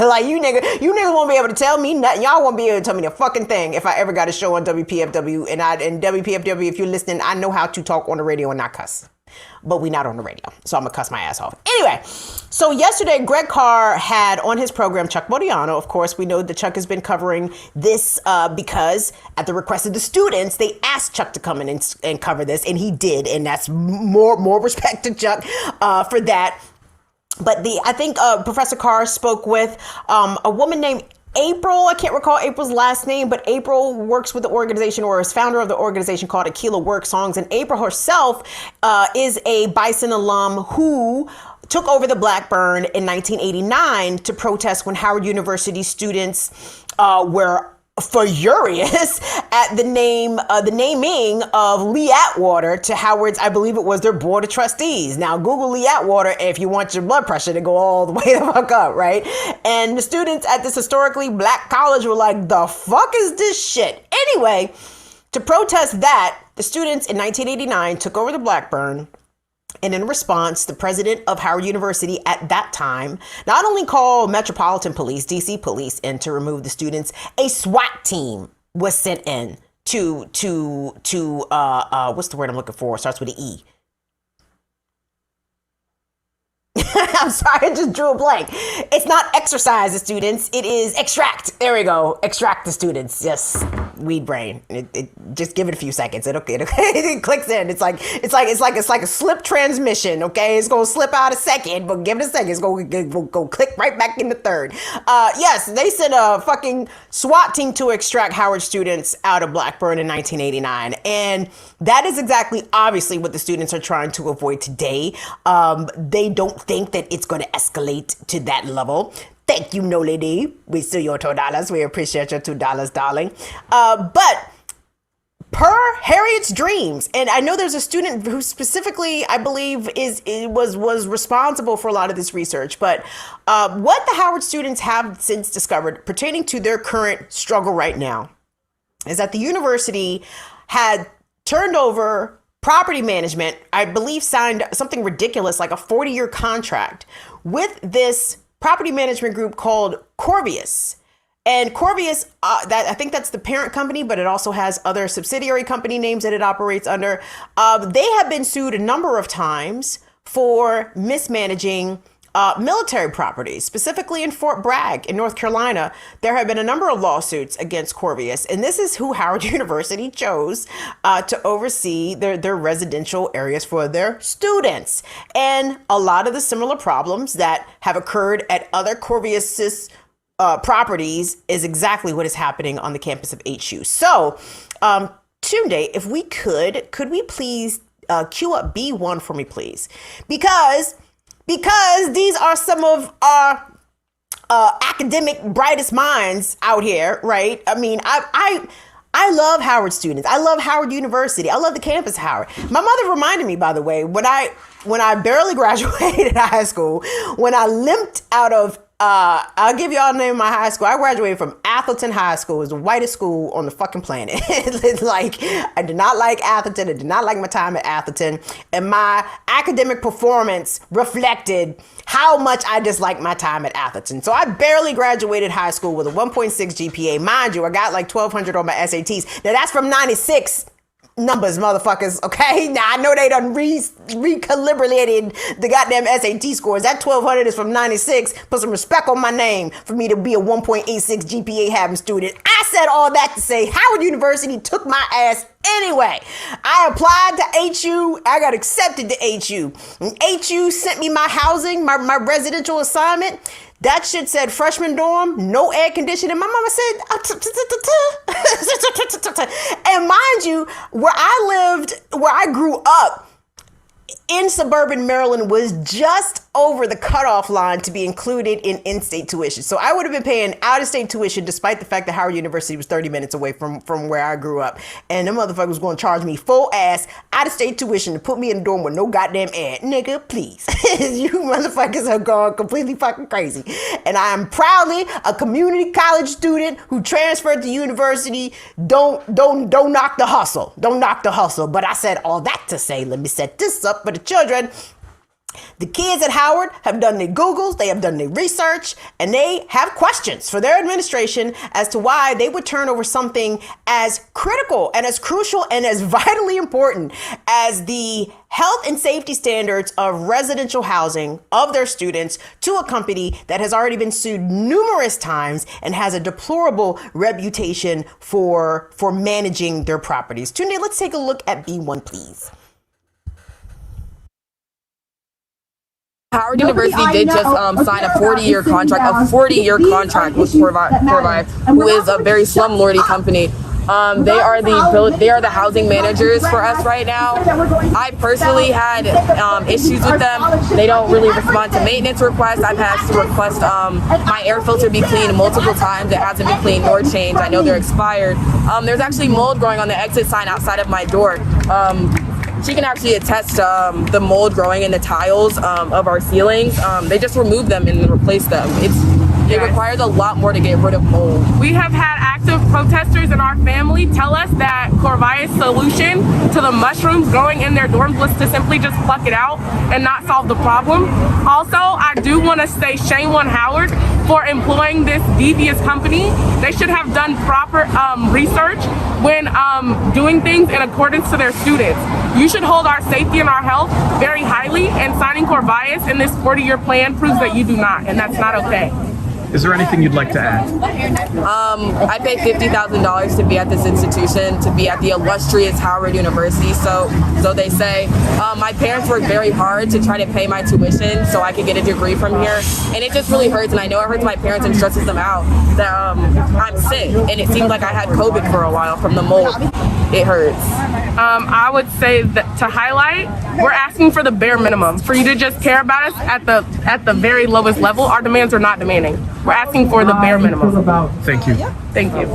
Like you niggas won't be able to tell me nothing. Y'all won't be able to tell me the fucking thing if I ever got a show on WPFW. And WPFW, if you're listening, I know how to talk on the radio and not cuss. But we not on the radio, so I'm gonna cuss my ass off. Anyway, so yesterday, Greg Carr had on his program Chuck Modiano. Of course, we know that Chuck has been covering this because at the request of the students, they asked Chuck to come in and cover this, and he did, and that's more respect to Chuck for that. But I think Professor Carr spoke with a woman named April. I can't recall April's last name, but April works with the organization, or is founder of the organization called Aquila Work Songs. And April herself is a Bison alum who took over the Blackburn in 1989 to protest when Howard University students were furious at the naming of Lee Atwater to Howard's, I believe it was their board of trustees. Now Google Lee Atwater if you want your blood pressure to go all the way the fuck up, right? And the students at this historically black college were like, the fuck is this shit? Anyway, to protest that, the students in 1989 took over the Blackburn. And in response, the president of Howard University at that time not only called Metropolitan Police, DC Police, in to remove the students, a SWAT team was sent in to what's the word I'm looking for? It starts with an E. I'm sorry, I just drew a blank. It's not exercise the students. It is extract. There we go. Extract the students. Yes. weed brain. It just give it a few seconds. It clicks in. It's like a slip transmission. Okay, it's gonna slip out a second, but give it a second. It's gonna go click right back in the third. Yes, they sent a fucking SWAT team to extract Howard students out of Blackburn in 1989, and that is exactly, obviously, what the students are trying to avoid today. They don't think that it's going to escalate to that level. Thank you, no lady. We see your $2. We appreciate your $2, darling. But per Harriet's dreams, and I know there's a student who specifically, I believe, was responsible for a lot of this research. But what the Howard students have since discovered pertaining to their current struggle right now is that the university had turned over property management, I believe signed something ridiculous like a 40-year contract with this property management group called Corvius. And Corvius, I think that's the parent company, but it also has other subsidiary company names that it operates under. They have been sued a number of times for mismanaging military properties, specifically in Fort Bragg in North Carolina. There have been a number of lawsuits against Corvius, and this is who Howard University chose to oversee their residential areas for their students. And a lot of the similar problems that have occurred at other Corvius properties is exactly what is happening on the campus of HU. So, Tunde, if we could we please cue up B1 for me, please? Because these are some of our academic brightest minds out here, right? I mean, I love Howard students. I love Howard University. I love the campus Howard. My mother reminded me, by the way, when I barely graduated high school, when I limped out of I'll give y'all the name of my high school. I graduated from Atherton High School. It was the whitest school on the fucking planet. Like, I did not like Atherton. I did not like my time at Atherton. And my academic performance reflected how much I disliked my time at Atherton. So I barely graduated high school with a 1.6 GPA. Mind you, I got like 1,200 on my SATs. Now that's from 96. Numbers, motherfuckers, okay? Now, I know they done recalibrated the goddamn SAT scores. That 1,200 is from 96. Put some respect on my name for me to be a 1.86 GPA having student. I said all that to say Howard University took my ass anyway. I applied to HU. I got accepted to HU. And HU sent me my housing, my residential assignment. That shit said freshman dorm, no air conditioning. My mama said, and mind you, where I grew up in suburban Maryland was just over the cutoff line to be included in in-state tuition. So I would have been paying out-of-state tuition despite the fact that Howard University was 30 minutes away from where I grew up. And them motherfuckers was going to charge me full ass out-of-state tuition to put me in a dorm with no goddamn air. Nigga, please. You motherfuckers are going completely fucking crazy. And I am proudly a community college student who transferred to university. Don't knock the hustle. Don't knock the hustle. But I said all that to say, let me set this up for the children. The kids at Howard have done their Googles, they have done their research, and they have questions for their administration as to why they would turn over something as critical and as crucial and as vitally important as the health and safety standards of residential housing of their students to a company that has already been sued numerous times and has a deplorable reputation for managing their properties. Tunde, let's take a look at B1, please. Howard University did just sign a 40-year contract, with Corvius, who is a very slumlordy company. They are the housing managers for us right now. I personally had issues with them. They don't really respond to maintenance requests. I've had to request my air filter be cleaned multiple times. It hasn't been cleaned nor changed. I know they're expired. There's actually mold growing on the exit sign outside of my door. She can actually attest to the mold growing in the tiles of our ceilings. They just removed them and replaced them. It requires a lot more to get rid of mold. We have had active protesters in our family tell us that Corvius' solution to the mushrooms growing in their dorms was to simply just pluck it out and not solve the problem. Also, I do want to say shame on Howard for employing this devious company. They should have done proper research when doing things in accordance to their students. You should hold our safety and our health very highly, and signing Corvius in this 40-year plan proves that you do not, and that's not okay. Is there anything you'd like to add? I paid $50,000 to be at this institution, to be at the illustrious Howard University. So they say. My parents worked very hard to try to pay my tuition so I could get a degree from here, and it just really hurts. And I know it hurts my parents and stresses them out that I'm sick, and it seemed like I had COVID for a while from the mold. It hurts. I would say that to highlight, we're asking for the bare minimum. For you to just care about us at the very lowest level, our demands are not demanding. We're asking for the bare minimum. Thank you. Thank you.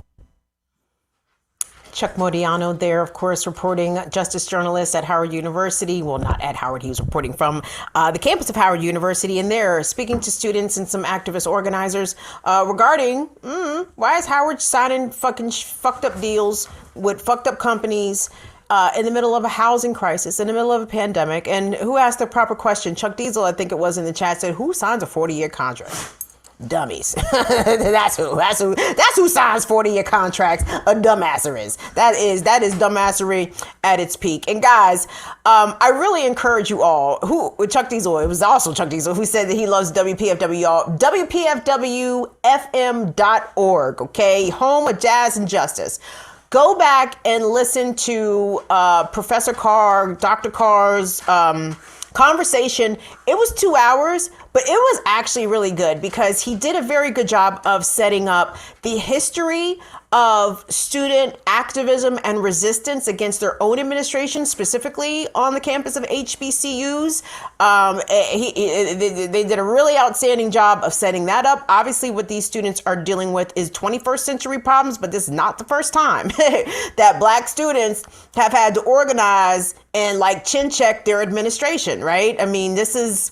Chuck Modiano there, of course, reporting, justice journalist at Howard University. Well, not at Howard. He was reporting from the campus of Howard University. And there, speaking to students and some activist organizers regarding why is Howard signing fucking fucked up deals with fucked up companies in the middle of a housing crisis, in the middle of a pandemic. And who asked the proper question? Chuck Diesel, I think it was in the chat, said, who signs a 40-year contract? Dummies. That's who signs 40-year contracts. A dumbasser is. That is dumbassery at its peak. And guys, I really encourage you all Chuck Diesel, it was also Chuck Diesel who said that he loves WPFW, y'all. WPFWFM.org, okay? Home of Jazz and Justice. Go back and listen to Professor Carr, Dr. Carr's conversation. It was 2 hours, but it was actually really good because he did a very good job of setting up the history of student activism and resistance against their own administration, specifically on the campus of HBCUs. They did a really outstanding job of setting that up. Obviously, what these students are dealing with is 21st century problems, but this is not the first time that Black students have had to organize and like chin check their administration, right? I mean, this is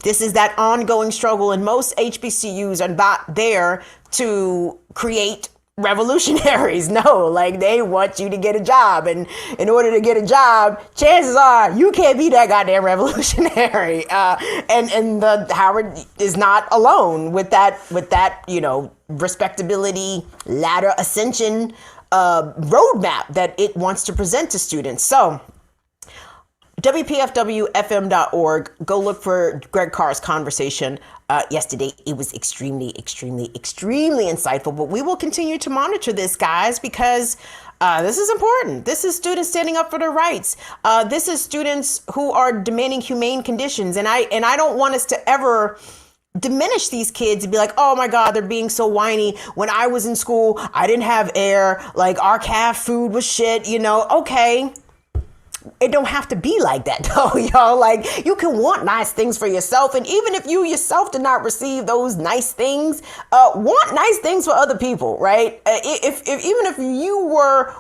that ongoing struggle, and most HBCUs are not there to create revolutionaries. No, like they want you to get a job, and in order to get a job, chances are you can't be that goddamn revolutionary. And the Howard is not alone with that, respectability ladder ascension roadmap that it wants to present to students. So WPFWFM.org. Go look for Greg Carr's conversation yesterday. It was extremely, extremely, extremely insightful. But we will continue to monitor this, guys, because this is important. This is students standing up for their rights. This is students who are demanding humane conditions. And I don't want us to ever diminish these kids and be like, oh my God, they're being so whiny. When I was in school, I didn't have air. Like our calf food was shit, Okay. It don't have to be like that though, y'all. Like you can want nice things for yourself. And even if you yourself did not receive those nice things, want nice things for other people, right? Even if you were,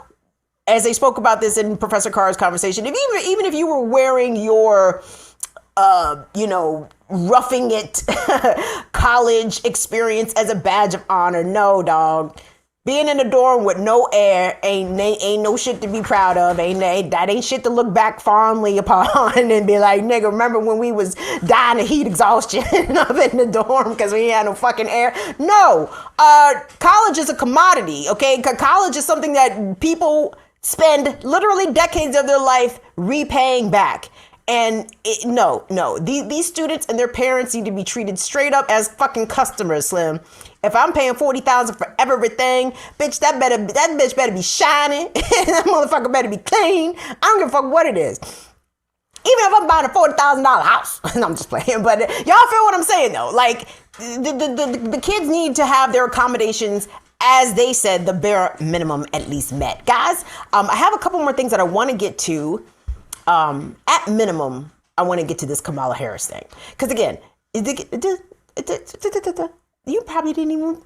as they spoke about this in Professor Carr's conversation, even if you were wearing your, roughing it college experience as a badge of honor, no, dog. Being in a dorm with no air ain't no shit to be proud of. That ain't shit to look back fondly upon and be like, nigga, remember when we was dying of heat exhaustion up in the dorm because we had no fucking air? No, college is a commodity, okay? College is something that people spend literally decades of their life repaying back. And these students and their parents need to be treated straight up as fucking customers, Slim. If I'm paying $40,000 for everything, bitch, that bitch better be shining. That motherfucker better be clean. I don't give a fuck what it is. Even if I'm buying a $40,000 house. I'm just playing, but y'all feel what I'm saying though. Like the kids need to have their accommodations, as they said, the bare minimum at least met. Guys, I have a couple more things that I want to get to. At minimum, I want to get to this Kamala Harris thing. Because again, y'all probably didn't even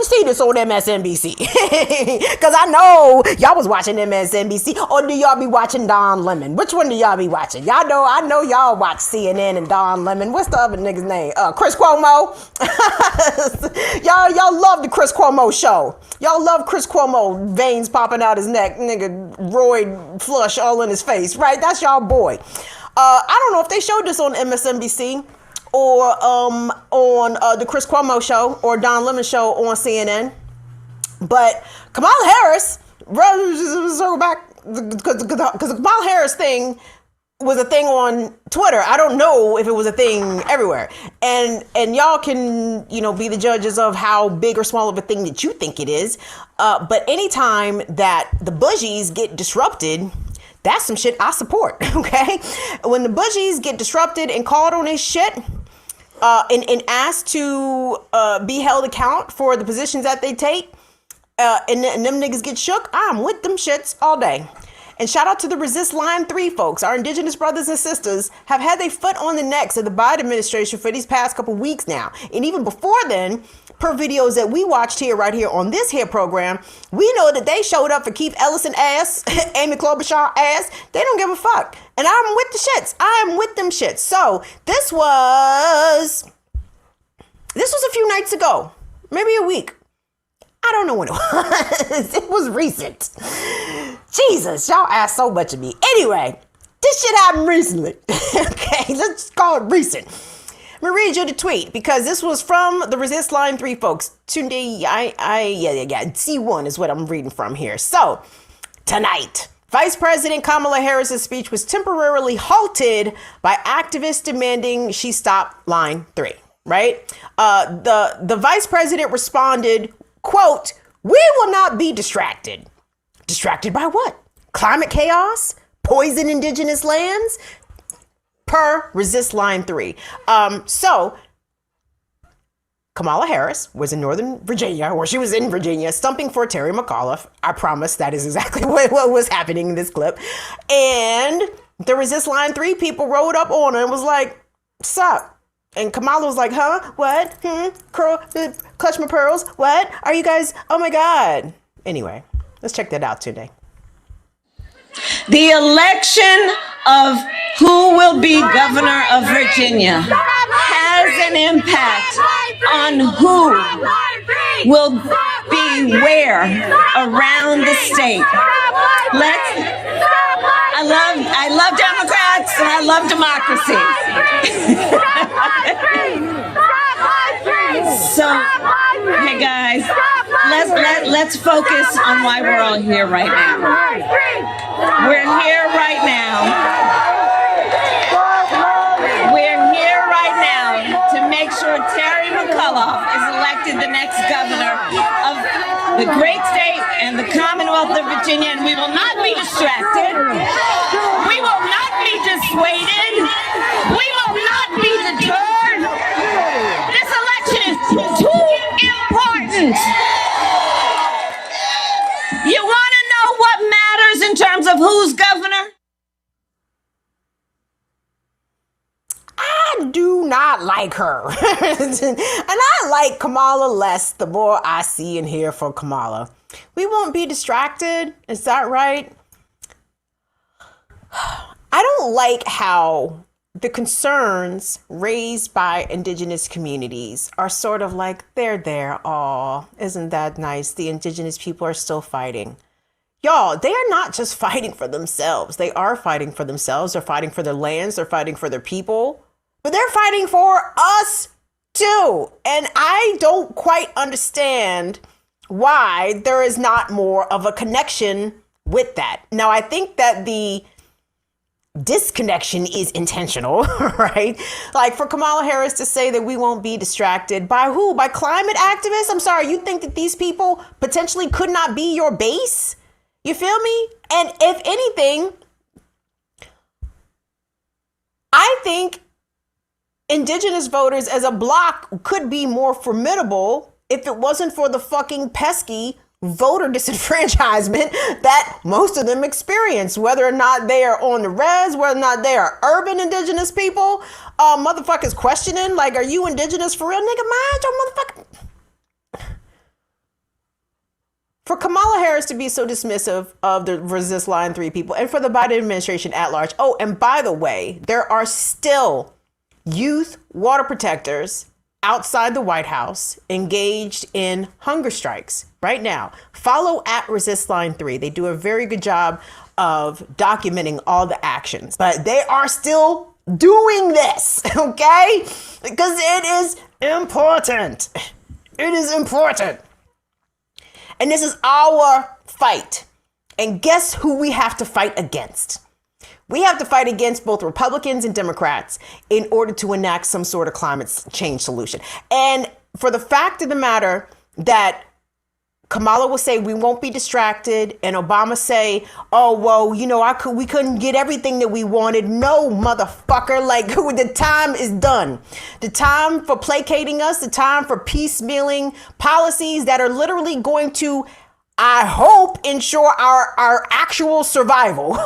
see this on MSNBC. Because I know y'all was watching MSNBC, or do y'all be watching Don Lemon? Which one do y'all be watching? I know y'all watch CNN and Don Lemon. What's the other nigga's name? Chris Cuomo. y'all love the Chris Cuomo show. Y'all love Chris Cuomo, veins popping out his neck, nigga, roid flush all in his face, right? That's y'all boy. I don't know if they showed this on MSNBC or on the Chris Cuomo show or Don Lemon show on CNN. But Kamala Harris, circle back, because the Kamala Harris thing was a thing on Twitter. I don't know if it was a thing everywhere. And y'all can, be the judges of how big or small of a thing that you think it is. But anytime that the budgies get disrupted, that's some shit I support, okay? When the budgies get disrupted and called on this shit and asked to be held account for the positions that they take, and them niggas get shook, I'm with them shits all day. And shout out to the Resist Line 3 folks. Our indigenous brothers and sisters have had their foot on the necks of the Biden administration for these past couple weeks now. And even before then, per videos that we watched right here on this here program, we know that they showed up for Keith Ellison ass, Amy Klobuchar ass. They don't give a fuck. And I'm with the shits. I am with them shits. So this was a few nights ago, maybe a week. I don't know when it was. It was recent. Jesus, y'all ask so much of me. Anyway, this shit happened recently. Okay, let's call it recent. I'm gonna read you the tweet because this was from the Resist Line 3 folks. Tunde, C1 is what I'm reading from here. So, tonight, Vice President Kamala Harris's speech was temporarily halted by activists demanding she stop Line 3, right? The Vice President responded, quote, "We will not be distracted." Distracted by what? Climate chaos? Poison indigenous lands? Per Resist Line 3. So, Kamala Harris was in Northern Virginia, or she was in Virginia, stumping for Terry McAuliffe. I promise that is exactly what was happening in this clip. And the Resist Line 3 people rode up on her and was like, "Sup?" And Kamala was like, "Huh? What? Clutch my pearls? What? Are you guys? Oh my God." Anyway, let's check that out today. The election of who will be governor of Virginia has an impact on who will be where around the state. I love Democrats and I love democracy. So, hey guys, let's focus on why we're all here right now. We're here right now. We're here right now to make sure Terry McAuliffe is elected the next governor of the great state and the Commonwealth of Virginia, and we will not be distracted. We will not be dissuaded. We will not be deterred. This election is too important. You want to know what matters in terms of who's governor? I do not like her. And I like Kamala less the more I see and hear from Kamala. We won't be distracted. Is that right? I don't like how the concerns raised by indigenous communities are sort of like, they're there. Aw, isn't that nice? The indigenous people are still fighting. Y'all, they are not just fighting for themselves. They are fighting for themselves. They're fighting for their lands. They're fighting for their people. But they're fighting for us too. And I don't quite understand why there is not more of a connection with that. Now, I think that the disconnection is intentional, right? Like for Kamala Harris to say that we won't be distracted by who? By climate activists? I'm sorry, you think that these people potentially could not be your base? You feel me? And if anything, I think indigenous voters as a bloc could be more formidable if it wasn't for the fucking pesky voter disenfranchisement that most of them experience, whether or not they are on the res, whether or not they are urban indigenous people. Motherfuckers questioning, like, are you indigenous for real? Nigga, mind your motherfucker. For Kamala Harris to be so dismissive of the Resist Line 3 people and for the Biden administration at large. Oh, and by the way, there are still youth water protectors outside the White House engaged in hunger strikes right now. Follow at Resist Line 3. They do a very good job of documenting all the actions, but they are still doing this, okay? Because it is important. It is important. And this is our fight. And guess who we have to fight against? We have to fight against both Republicans and Democrats in order to enact some sort of climate change solution. And for the fact of the matter that Kamala will say we won't be distracted, and Obama say, oh, well, we couldn't get everything that we wanted. No, motherfucker, like the time is done. The time for placating us, the time for piecemealing policies that are literally going to, I hope, ensure our actual survival.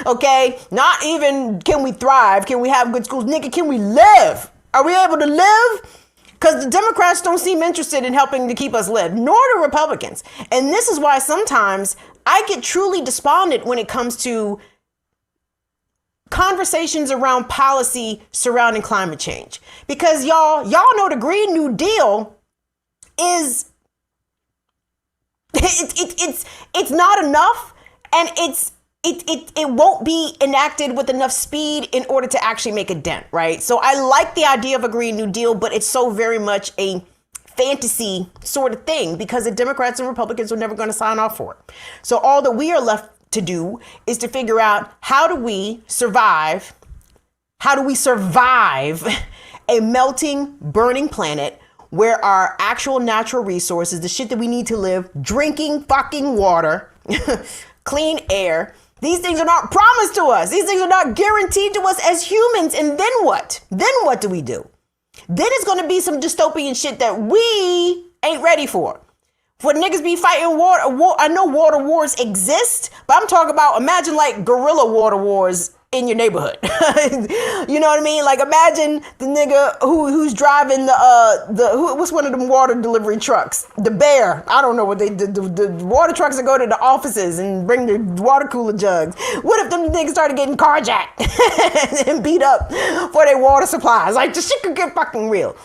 Okay, not even can we thrive, can we have good schools, nigga, can we live? Are we able to live? Because the Democrats don't seem interested in helping to keep us live, nor do Republicans. And this is why sometimes I get truly despondent when it comes to conversations around policy surrounding climate change. Because y'all know the Green New Deal is, it's not enough, and it won't be enacted with enough speed in order to actually make a dent, right? So I like the idea of a Green New Deal, but it's so very much a fantasy sort of thing because the Democrats and Republicans are never going to sign off for it. So all that we are left to do is to figure out how do we survive a melting, burning planet where our actual natural resources, the shit that we need to live, drinking fucking water, clean air, these things are not promised to us. These things are not guaranteed to us as humans. And then what? Then what do we do? Then it's going to be some dystopian shit that we ain't ready for. For niggas be fighting water. I know water wars exist, but I'm talking about, imagine like guerrilla water wars in your neighborhood. You know what I mean? Like imagine the nigga who's driving what's one of them water delivery trucks? The Bear. I don't know what the water trucks that go to the offices and bring the water cooler jugs. What if them niggas started getting carjacked and beat up for their water supplies? Like the shit could get fucking real.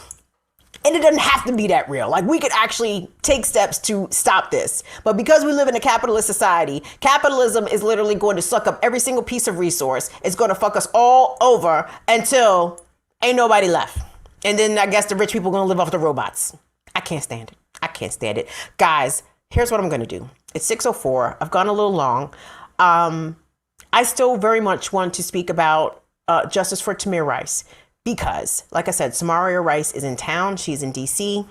And it doesn't have to be that real. Like we could actually take steps to stop this. But because we live in a capitalist society, capitalism is literally going to suck up every single piece of resource. It's going to fuck us all over until ain't nobody left. And then I guess the rich people are going to live off the robots. I can't stand it. I can't stand it. Guys, here's what I'm going to do. It's 6:04. I've gone a little long. I still very much want to speak about justice for Tamir Rice. Because, like I said, Tamir Rice is in town. She's in D.C.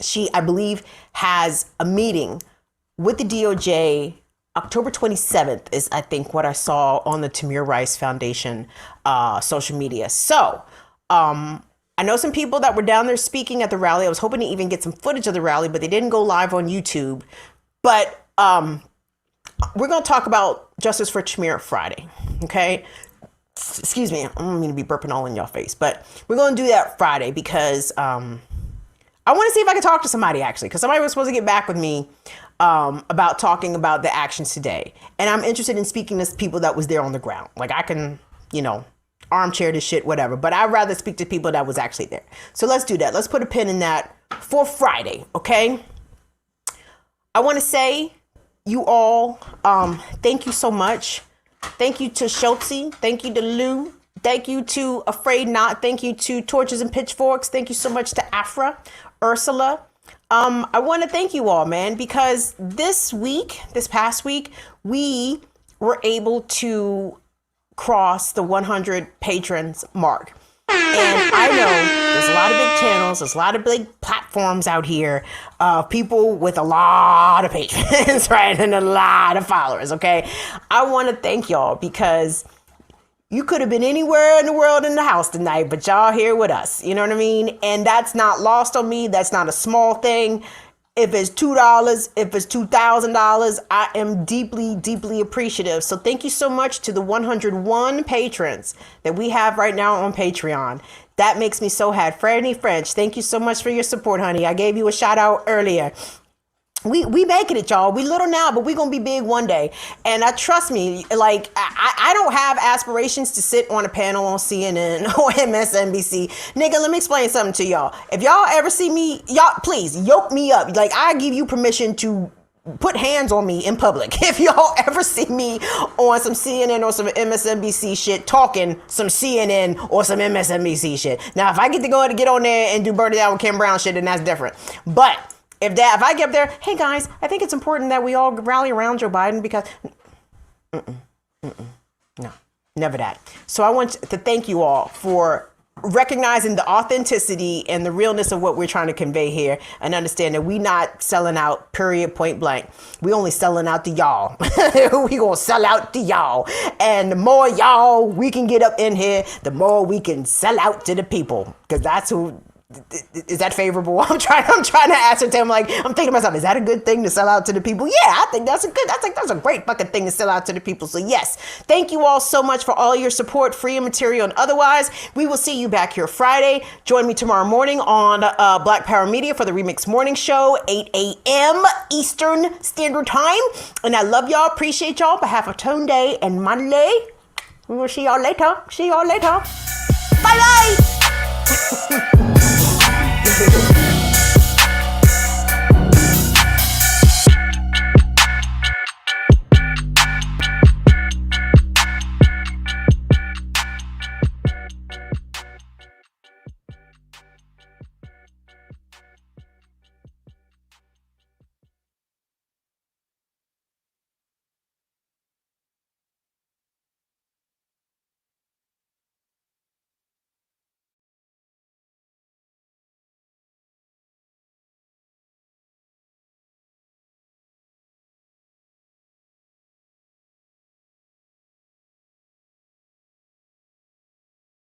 She, I believe, has a meeting with the DOJ. October 27th is, I think, what I saw on the Tamir Rice Foundation social media. So, I know some people that were down there speaking at the rally. I was hoping to even get some footage of the rally, but they didn't go live on YouTube. But we're going to talk about justice for Tamir Friday, okay? Excuse me, I don't mean to be burping all in your face, but we're going to do that Friday because I want to see if I can talk to somebody actually, because somebody was supposed to get back with me about talking about the actions today. And I'm interested in speaking to people that was there on the ground. Like I can, armchair this shit, whatever, but I'd rather speak to people that was actually there. So let's do that. Let's put a pin in that for Friday, okay? I want to say you all, thank you so much. Thank you to Schultzy. Thank you to Lou. Thank you to Afraid Not. Thank you to Torches and Pitchforks. Thank you so much to Afra, Ursula. I want to thank you all, man, because this past week, we were able to cross the 100 patrons mark. And I know there's a lot of big channels, there's a lot of big platforms out here, people with a lot of patrons, right? And a lot of followers, okay? I want to thank y'all because you could have been anywhere in the world in the house tonight, but y'all here with us, you know what I mean? And that's not lost on me. That's not a small thing. If it's $2, if it's $2,000, I am deeply, deeply appreciative. So thank you so much to the 101 patrons that we have right now on Patreon. That makes me so happy. Franny French, thank you so much for your support, honey. I gave you a shout out earlier. We making it, y'all. We little now, but we gonna be big one day. And trust me, like I don't have aspirations to sit on a panel on CNN or MSNBC. Nigga, let me explain something to y'all. If y'all ever see me, y'all please yoke me up. Like I give you permission to put hands on me in public. If y'all ever see me on some CNN or some MSNBC shit talking some CNN or some MSNBC shit. Now, if I get to go and get on there and do Burn It Down with Kim Brown shit, then that's different. But if I get up there, hey guys, I think it's important that we all rally around Joe Biden because, no. Never that. So I want to thank you all for recognizing the authenticity and the realness of what we're trying to convey here, and understand that we not selling out, period, point blank. We only selling out to y'all. We gonna sell out to y'all. And the more y'all we can get up in here, the more we can sell out to the people. Because that's who. Is that favorable? I'm trying to ascertain. I'm thinking to myself, is that a good thing to sell out to the people? Yeah, I think that's a great fucking thing to sell out to the people. So yes, thank you all so much for all your support, free and material and otherwise. We will see you back here Friday. Join me tomorrow morning on Black Power Media for the Remix Morning Show, 8 a.m. Eastern Standard Time. And I love y'all, appreciate y'all. On behalf of Tone Day and Monday, we will see y'all later. Bye bye.